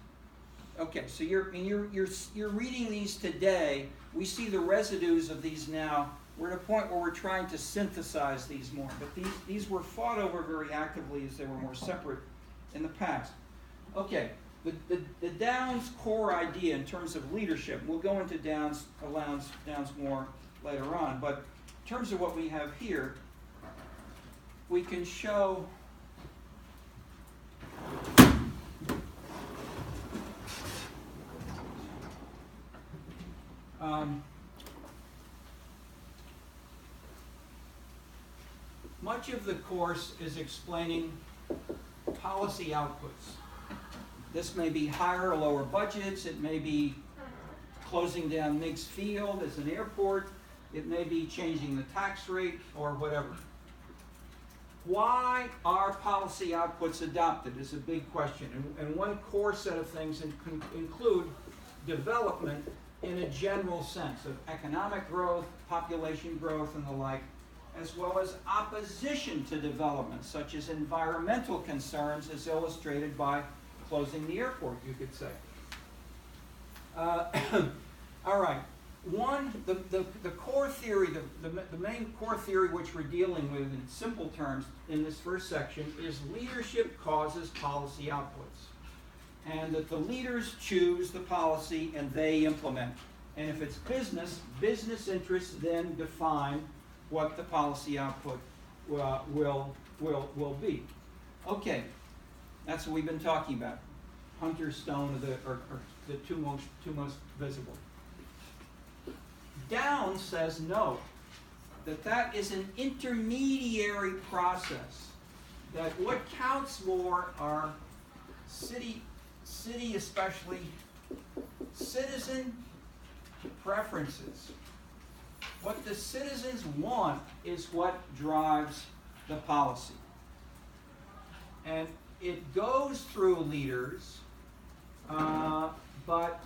Okay, so you're reading these today. We see the residues of these now. We're at a point where we're trying to synthesize these more, but these were fought over very actively as they were more separate in the past. Okay, the Downs core idea in terms of leadership, we'll go into Downs more later on, but in terms of what we have here, we can show much of the course is explaining policy outputs. This may be higher or lower budgets, it may be closing down Meigs Field as an airport, it may be changing the tax rate or whatever. Why are policy outputs adopted is a big question, and one core set of things include development in a general sense of economic growth, population growth, and the like, as well as opposition to development, such as environmental concerns, as illustrated by closing the airport, you could say. All right. The core theory, the main core theory which we're dealing with in simple terms in this first section is leadership causes policy outputs. And that the leaders choose the policy and they implement. And if it's business interests then define what the policy output will be. Okay, that's what we've been talking about. Hunter, Stone are the two most visible. Downs says no, that is an intermediary process. That what counts more are city especially citizen preferences. What the citizens want is what drives the policy. And it goes through leaders, but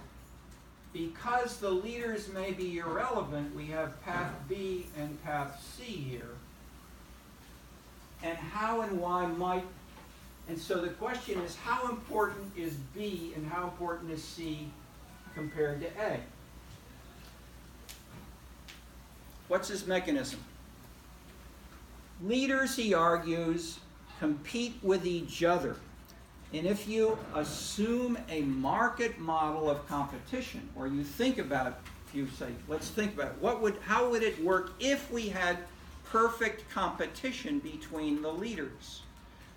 because the leaders may be irrelevant, we have path B and path C here. And how and why might, and so the question is, how important is B and how important is C compared to A? What's his mechanism? Leaders, he argues, compete with each other. And if you assume a market model of competition, or you think about it, if you say, let's think about it, how would it work if we had perfect competition between the leaders?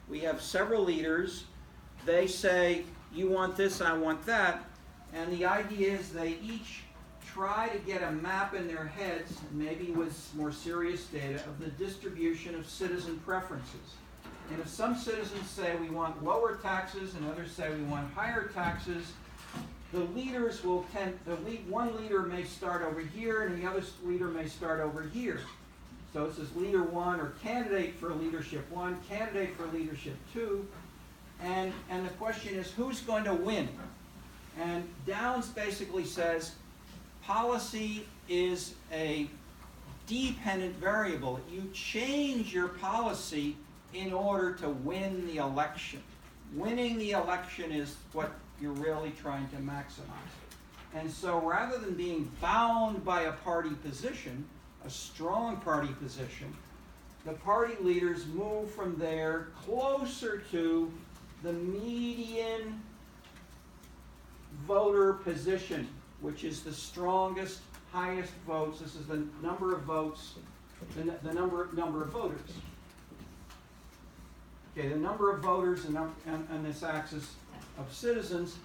We have several leaders, they say, you want this, I want that, and the idea is they each try to get a map in their heads, maybe with more serious data, of the distribution of citizen preferences. And if some citizens say we want lower taxes and others say we want higher taxes, the leaders will one leader may start over here and the other leader may start over here. So it says leader one, or candidate for leadership one, candidate for leadership two, and the question is, who's going to win? And Downs basically says policy is a dependent variable. You change your policy in order to win the election. Winning the election is what you're really trying to maximize. And so rather than being bound by a party position, a strong party position, the party leaders move from there closer to the median voter position, which is the strongest, highest votes. This is the number of votes, the number of voters. Okay, the number of voters and this axis of citizens.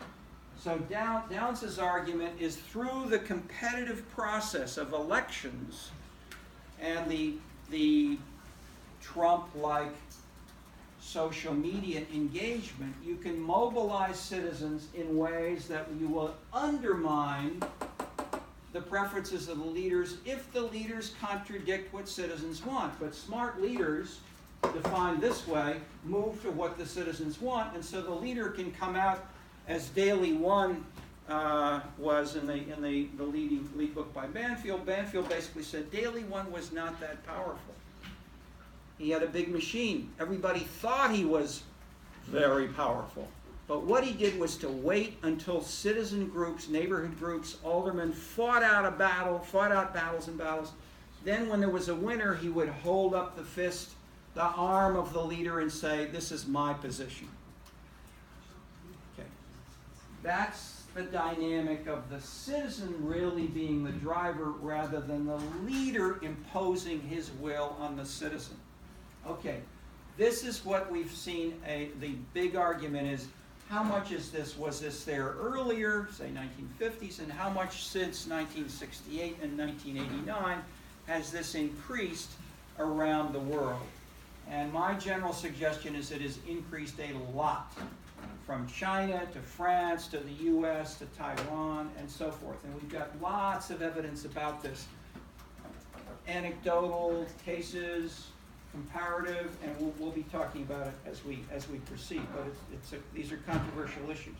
So Downs' argument is through the competitive process of elections and the Trump-like social media engagement, you can mobilize citizens in ways that you will undermine the preferences of the leaders if the leaders contradict what citizens want. But smart leaders, defined this way, move to what the citizens want, and so the leader can come out as Daley One was in the lead book by Banfield. Banfield basically said Daley One was not that powerful. He had a big machine. Everybody thought he was very powerful. But what he did was to wait until citizen groups, neighborhood groups, aldermen fought out battles and battles. Then when there was a winner, he would hold up the fist, the arm of the leader, and say, this is my position. Okay. That's the dynamic of the citizen really being the driver rather than the leader imposing his will on the citizen. Okay, this is what we've seen, the big argument is, how much was this there earlier, say 1950s, and how much since 1968 and 1989 has this increased around the world? And my general suggestion is it has increased a lot, from China to France to the US to Taiwan and so forth. And we've got lots of evidence about this. Anecdotal cases, comparative, and we'll be talking about it as we proceed, but these are controversial issues.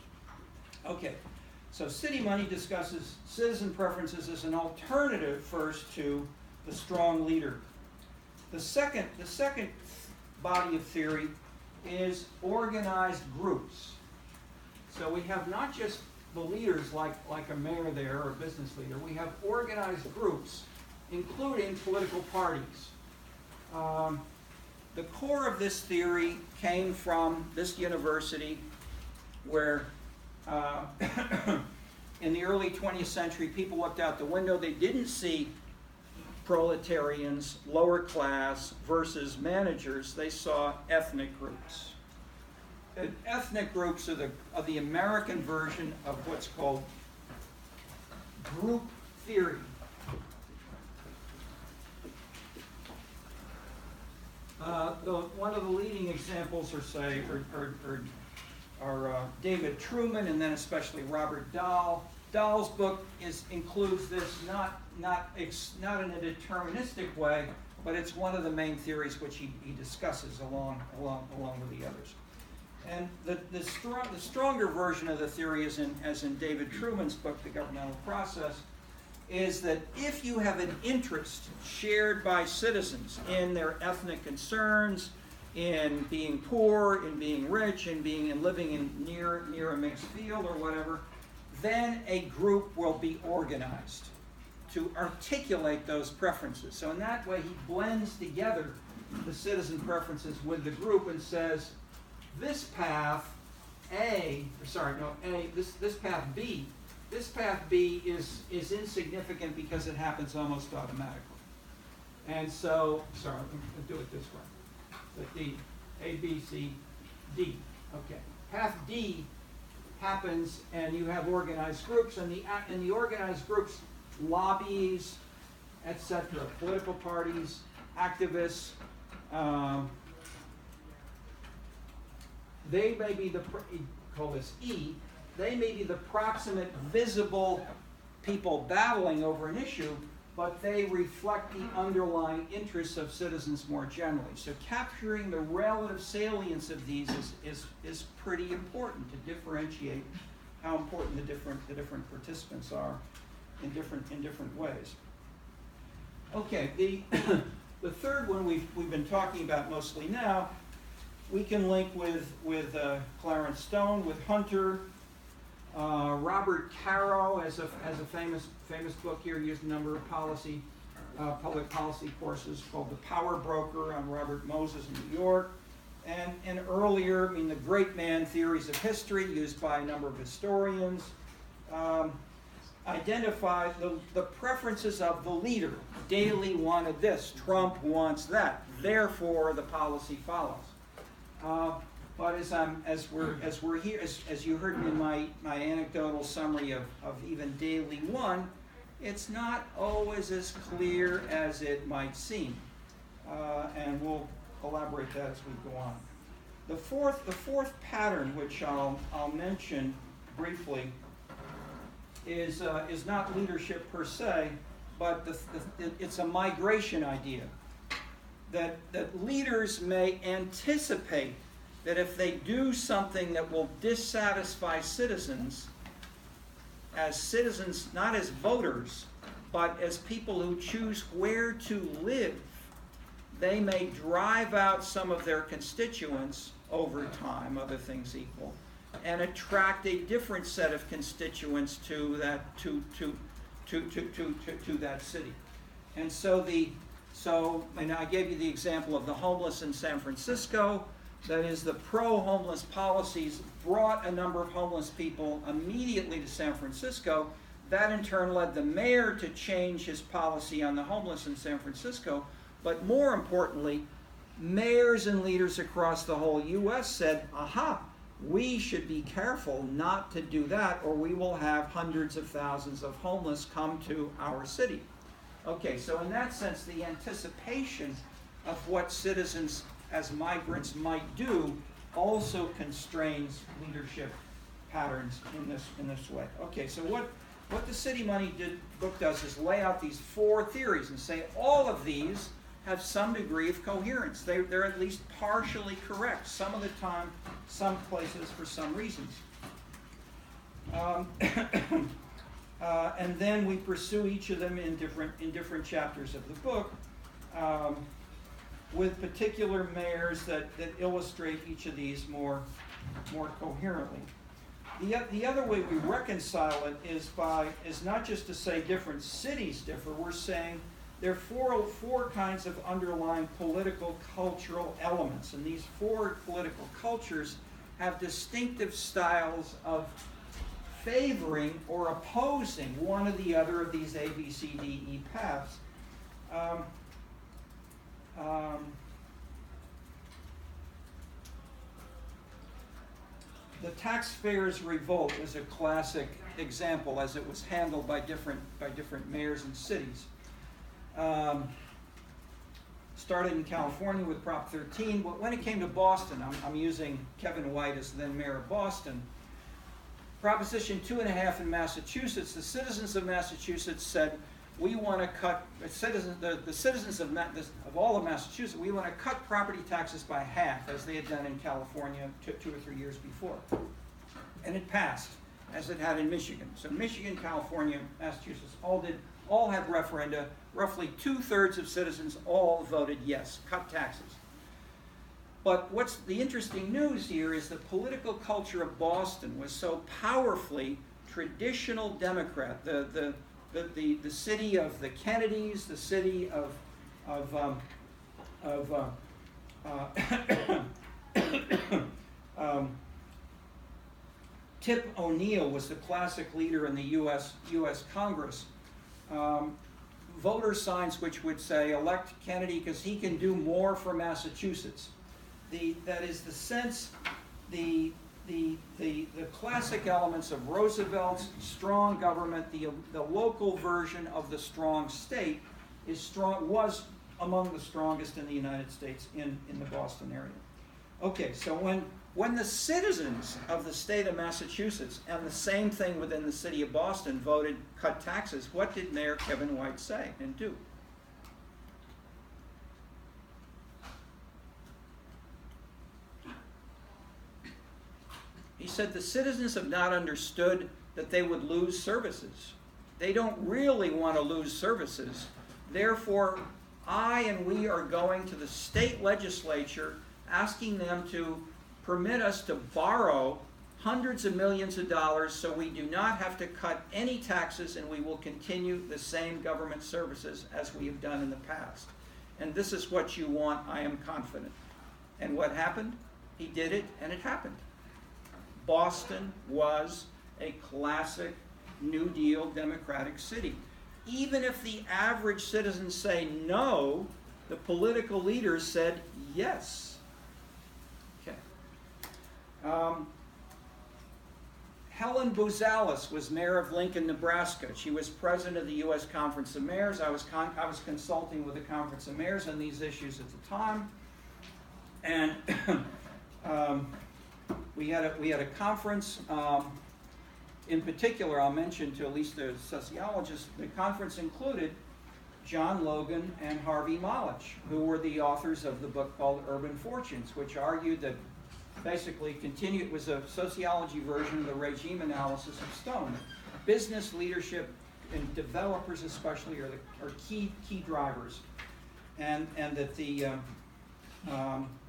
Okay, so City Money discusses citizen preferences as an alternative first to the strong leader. The second body of theory is organized groups. So we have not just the leaders like a mayor there or a business leader, we have organized groups, including political parties. The core of this theory came from this university where in the early 20th century people looked out the window, they didn't see proletarians, lower class versus managers, they saw ethnic groups. And ethnic groups are the American version of what's called group theory. One of the leading examples are David Truman and then especially Robert Dahl. Dahl's book includes this not in a deterministic way, but it's one of the main theories which he discusses along with the others. And the stronger version of the theory, as in David Truman's book, The Governmental Process, is that if you have an interest shared by citizens in their ethnic concerns, in being poor, in being rich, in living in near a mixed field or whatever, then a group will be organized to articulate those preferences. So in that way, he blends together the citizen preferences with the group and says, this path path B is insignificant because it happens almost automatically. And so, I'm going to do it this way. So D, A, B, C, D. Okay. Path D happens, and you have organized groups, and the organized groups, lobbies, etc., political parties, activists, they may be call this E, they may be the proximate visible people battling over an issue, but they reflect the underlying interests of citizens more generally. So capturing the relative salience of these is pretty important to differentiate how important the different participants are in different ways. Okay, the third one we've been talking about mostly now, we can link with Clarence Stone, with Hunter. Robert Caro has a famous book here, used a number of public policy courses called The Power Broker on Robert Moses in New York. And earlier, the great man theories of history used by a number of historians identify the preferences of the leader. Daley wanted this, Trump wants that, therefore the policy follows. But as we're here, as you heard in my anecdotal summary of even Daley 1, it's not always as clear as it might seem, and we'll elaborate that as we go on. The fourth pattern, which I'll mention briefly, is not leadership per se, but it's a migration idea. That leaders may anticipate that if they do something that will dissatisfy citizens, not as voters, but as people who choose where to live, they may drive out some of their constituents over time, other things equal, and attract a different set of constituents to that city. And so I gave you the example of the homeless in San Francisco. that is the pro-homeless policies, brought a number of homeless people immediately to San Francisco. That in turn led the mayor to change his policy on the homeless in San Francisco. But more importantly, mayors and leaders across the whole U.S. said, aha, we should be careful not to do that, or we will have hundreds of thousands of homeless come to our city. Okay, so in that sense, the anticipation of what citizens as migrants might do also constrains leadership patterns in this way. Okay, so what the City Money book does is lay out these 4 theories and say all of these have some degree of coherence. They're at least partially correct, some of the time, some places for some reasons. And then we pursue each of them in different chapters of the book, with particular mayors that illustrate each of these more coherently. The other way we reconcile it is not just to say different cities differ. We're saying there are four kinds of underlying political cultural elements, and these 4 political cultures have distinctive styles of favoring or opposing one or the other of these A, B, C, D, E paths. The taxpayers' revolt is a classic example, as it was handled by different mayors and cities. Started in California with Prop 13, but when it came to Boston, I'm using Kevin White as then mayor of Boston. Proposition 2.5 in Massachusetts, the citizens of Massachusetts said, we want to cut, the citizens of all of Massachusetts, we want to cut property taxes by half, as they had done in California 2 or 3 years before. And it passed, as it had in Michigan. So Michigan, California, Massachusetts all had referenda. Roughly 2/3 of citizens all voted yes, cut taxes. But what's the interesting news here is the political culture of Boston was so powerfully traditional Democrat. The city of the Kennedys, the city Tip O'Neill was the classic leader in the U.S. Congress. Voter signs which would say, elect Kennedy because he can do more for Massachusetts. That is the sense, the classic elements of Roosevelt's strong government, the local version of the strong state was among the strongest in the United States in the Boston area. Okay, so when the citizens of the state of Massachusetts, and the same thing within the city of Boston, voted cut taxes, what did Mayor Kevin White say and do? He said the citizens have not understood that they would lose services. They don't really want to lose services. Therefore, I and we are going to the state legislature asking them to permit us to borrow hundreds of millions of dollars so we do not have to cut any taxes and we will continue the same government services as we have done in the past. And this is what you want, I am confident. And what happened? He did it, and it happened. Boston was a classic New Deal Democratic city. Even if the average citizens say no, the political leaders said yes. Okay. Helen Boozalis was mayor of Lincoln, Nebraska. She was president of the U.S. Conference of Mayors. I was consulting with the Conference of Mayors on these issues at the time. And we had a conference. In particular, I'll mention to at least the sociologists, the conference included John Logan and Harvey Malich, who were the authors of the book called Urban Fortunes, which argued that basically it was a sociology version of the regime analysis of Stone. Business leadership and developers especially are key drivers, and that the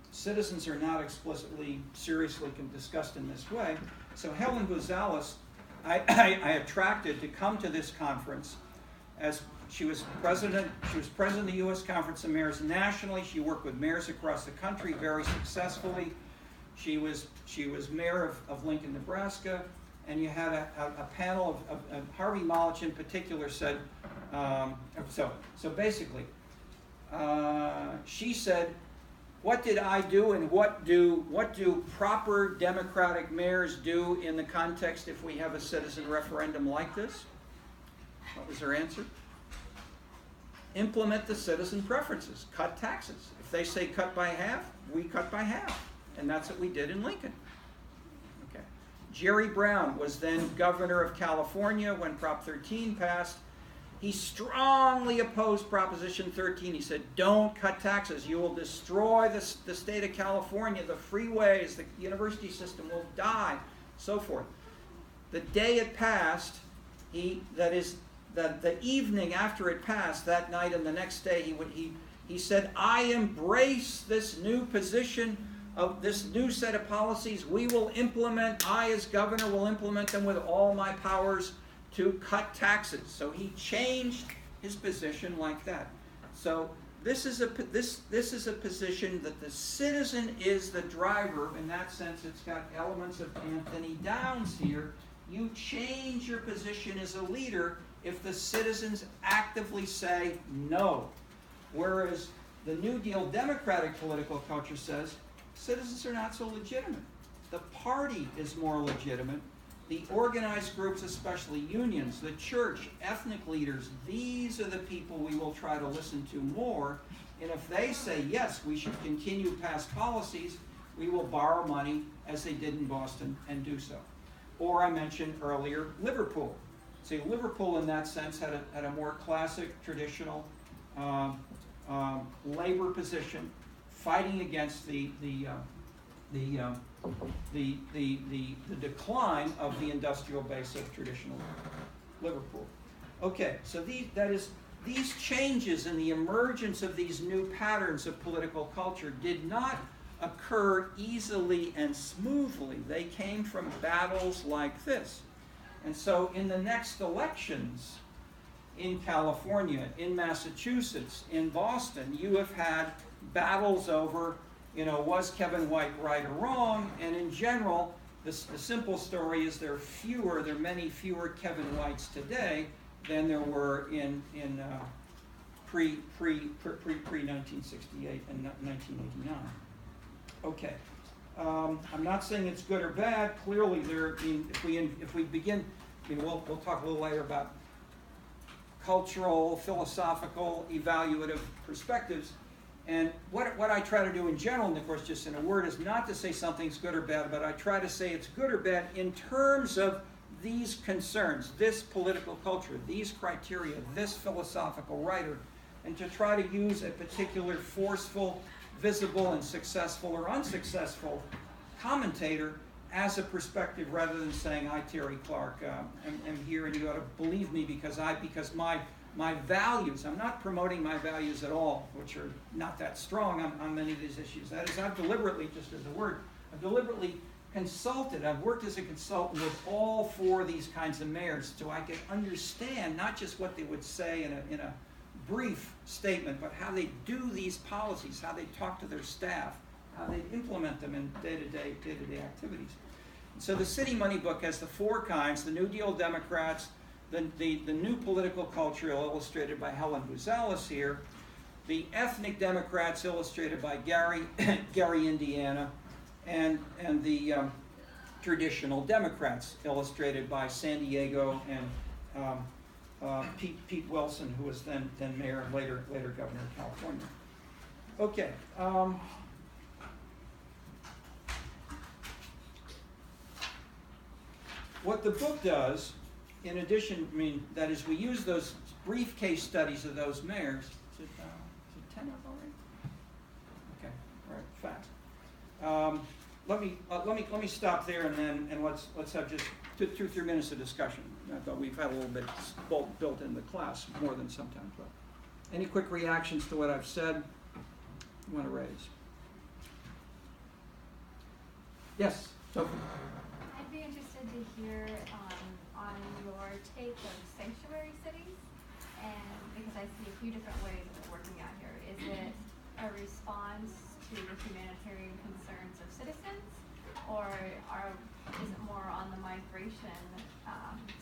citizens are not explicitly, seriously discussed in this way. So Helen Boozalis, I attracted to come to this conference as she was president of the U.S. Conference of Mayors nationally. She worked with mayors across the country very successfully. She was mayor of Lincoln, Nebraska, and you had a panel of Harvey Molich in particular said, so basically, she said, what did I do, and what do proper democratic mayors do in the context if we have a citizen referendum like this? What was her answer? Implement the citizen preferences, cut taxes. If they say cut by half, we cut by half. And that's what we did in Lincoln. Okay. Jerry Brown was then governor of California when Prop 13 passed. He strongly opposed Proposition 13. He said, don't cut taxes. You will destroy the state of California, the freeways, the university system will die, so forth. The day it passed, the evening after it passed, that night and the next day, he said, I embrace this new position of this new set of policies. We will implement, I as governor will implement them with all my powers to cut taxes. So he changed his position like that. So this is a position that the citizen is the driver. In that sense, it's got elements of Anthony Downs here. You change your position as a leader if the citizens actively say no. Whereas the New Deal democratic political culture says citizens are not so legitimate. The party is more legitimate. The organized groups, especially unions, the church, ethnic leaders, these are the people we will try to listen to more. And if they say, yes, we should continue past policies, we will borrow money as they did in Boston and do so. Or I mentioned earlier, Liverpool. See, Liverpool in that sense had a more classic, traditional labor position, fighting against the decline of the industrial base of traditional Liverpool. Okay, so these changes and the emergence of these new patterns of political culture did not occur easily and smoothly. They came from battles like this. And so in the next elections, in California, in Massachusetts, in Boston, you have had battles over, was Kevin White right or wrong? And in general, the simple story is there are many fewer Kevin Whites today than there were in pre-1968 and 1989. Okay, I'm not saying it's good or bad. Clearly, if we begin, we'll talk a little later about cultural, philosophical, evaluative perspectives. And what I try to do in general, and of course just in a word, is not to say something's good or bad, but I try to say it's good or bad in terms of these concerns, this political culture, these criteria, this philosophical writer, and to try to use a particular forceful, visible, and successful or unsuccessful commentator as a perspective rather than saying, I, Terry Clark, am here and you ought to believe me because my values, I'm not promoting my values at all, which are not that strong on many of these issues. That is, I've deliberately, just as a word, I've deliberately consulted, I've worked as a consultant with all four of these kinds of mayors so I can understand not just what they would say in a brief statement, but how they do these policies, how they talk to their staff, how they implement them in day-to-day activities. And so the City Money book has the four kinds: the New Deal Democrats, the new political culture illustrated by Helen Buzelis here, the ethnic Democrats illustrated by Gary Indiana, and the traditional Democrats illustrated by San Diego and Pete Wilson, who was then mayor and later governor of California. Okay. What the book does, in addition, that is, we use those brief case studies of those mayors. Is it 10 up already? Okay, all right, fast. Let me stop there and let's have just 2 or 3 minutes of discussion. I thought we've had a little bit built in the class more than sometimes. But any quick reactions to what I've said you want to raise? Yes, Sophie. I'd be interested to hear on your take of sanctuary cities and I see a few different ways of working out here. Is it a response to the humanitarian concerns of citizens, or is it more on the migration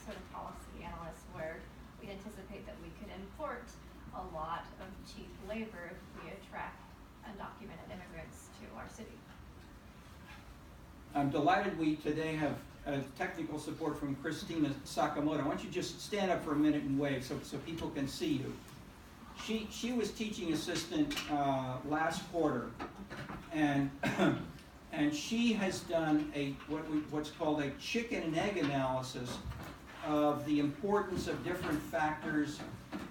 sort of policy analysts, where we anticipate that we could import a lot of cheap labor if we attract undocumented immigrants to our city? I'm delighted we today have technical support from Cristina Sakamoto. Why don't you just stand up for a minute and wave so people can see you. She was teaching assistant last quarter, and and she has done what's called a chicken and egg analysis of the importance of different factors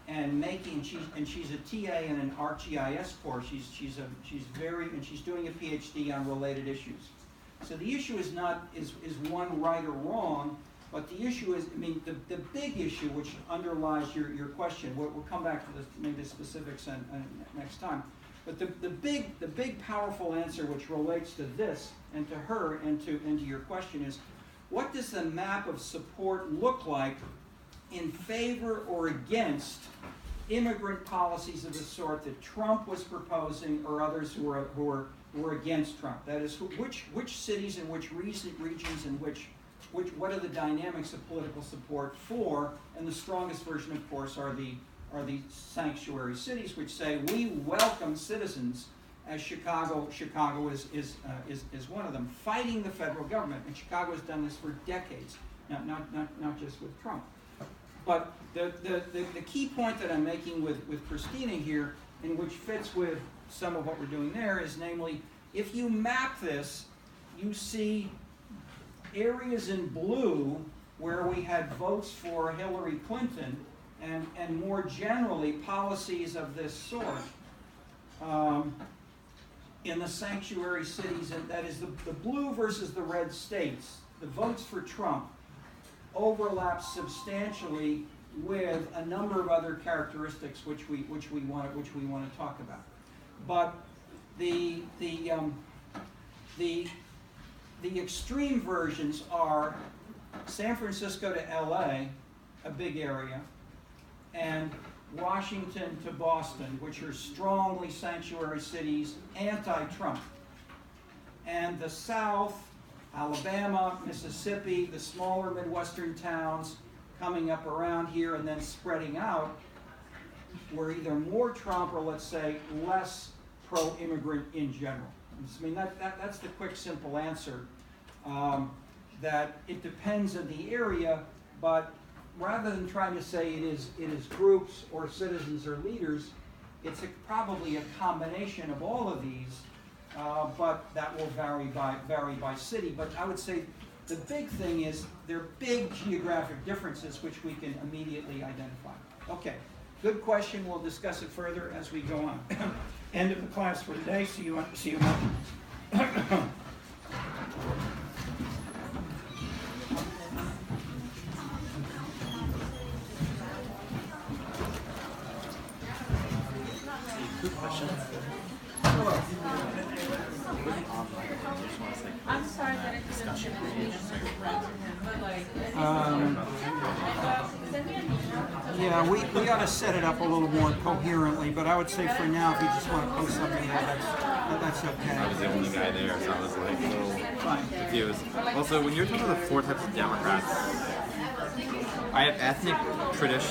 and she's a TA in an ArcGIS course. She's doing a PhD on related issues. So the issue is not is one right or wrong, but the issue is, I mean, the big issue which underlies your question. We'll come back to maybe the specifics next time. But the big powerful answer which relates to this and to her and to your question is, what does the map of support look like in favor or against immigrant policies of the sort that Trump was proposing, or others who were against Trump? That is, which cities and which regions and what are the dynamics of political support for? And the strongest version, of course, are the sanctuary cities, which say we welcome citizens, as Chicago is one of them, fighting the federal government. And Chicago has done this for decades, not just with Trump. But the key point that I'm making with Cristina here, and which fits with some of what we're doing there, is namely, if you map this, you see areas in blue where we had votes for Hillary Clinton, and more generally policies of this sort in the sanctuary cities, and that is the blue versus the red states. The votes for Trump overlap substantially with a number of other characteristics which we want to talk about. But the extreme versions are San Francisco to LA, a big area, and Washington to Boston, which are strongly sanctuary cities, anti-Trump. And the South, Alabama, Mississippi, the smaller Midwestern towns coming up around here and then spreading out, were either more Trump or, let's say, less pro-immigrant in general. I mean, that's the quick, simple answer. That it depends on the area, but rather than trying to say it is groups or citizens or leaders, it's probably a combination of all of these, but that will vary by city. But I would say the big thing is there are big geographic differences which we can immediately identify. Okay, good question. We'll discuss it further as we go on. End of the class for today. See you Monday. I'm sorry that it didn't finish being but like, Yeah, we ought to set it up a little more coherently, but I would say for now, if you just want to post something there, that's okay. I was the only guy there, so I was like a little confused. Also, when you're talking about the 4 types of Democrats, I have ethnic, tradition,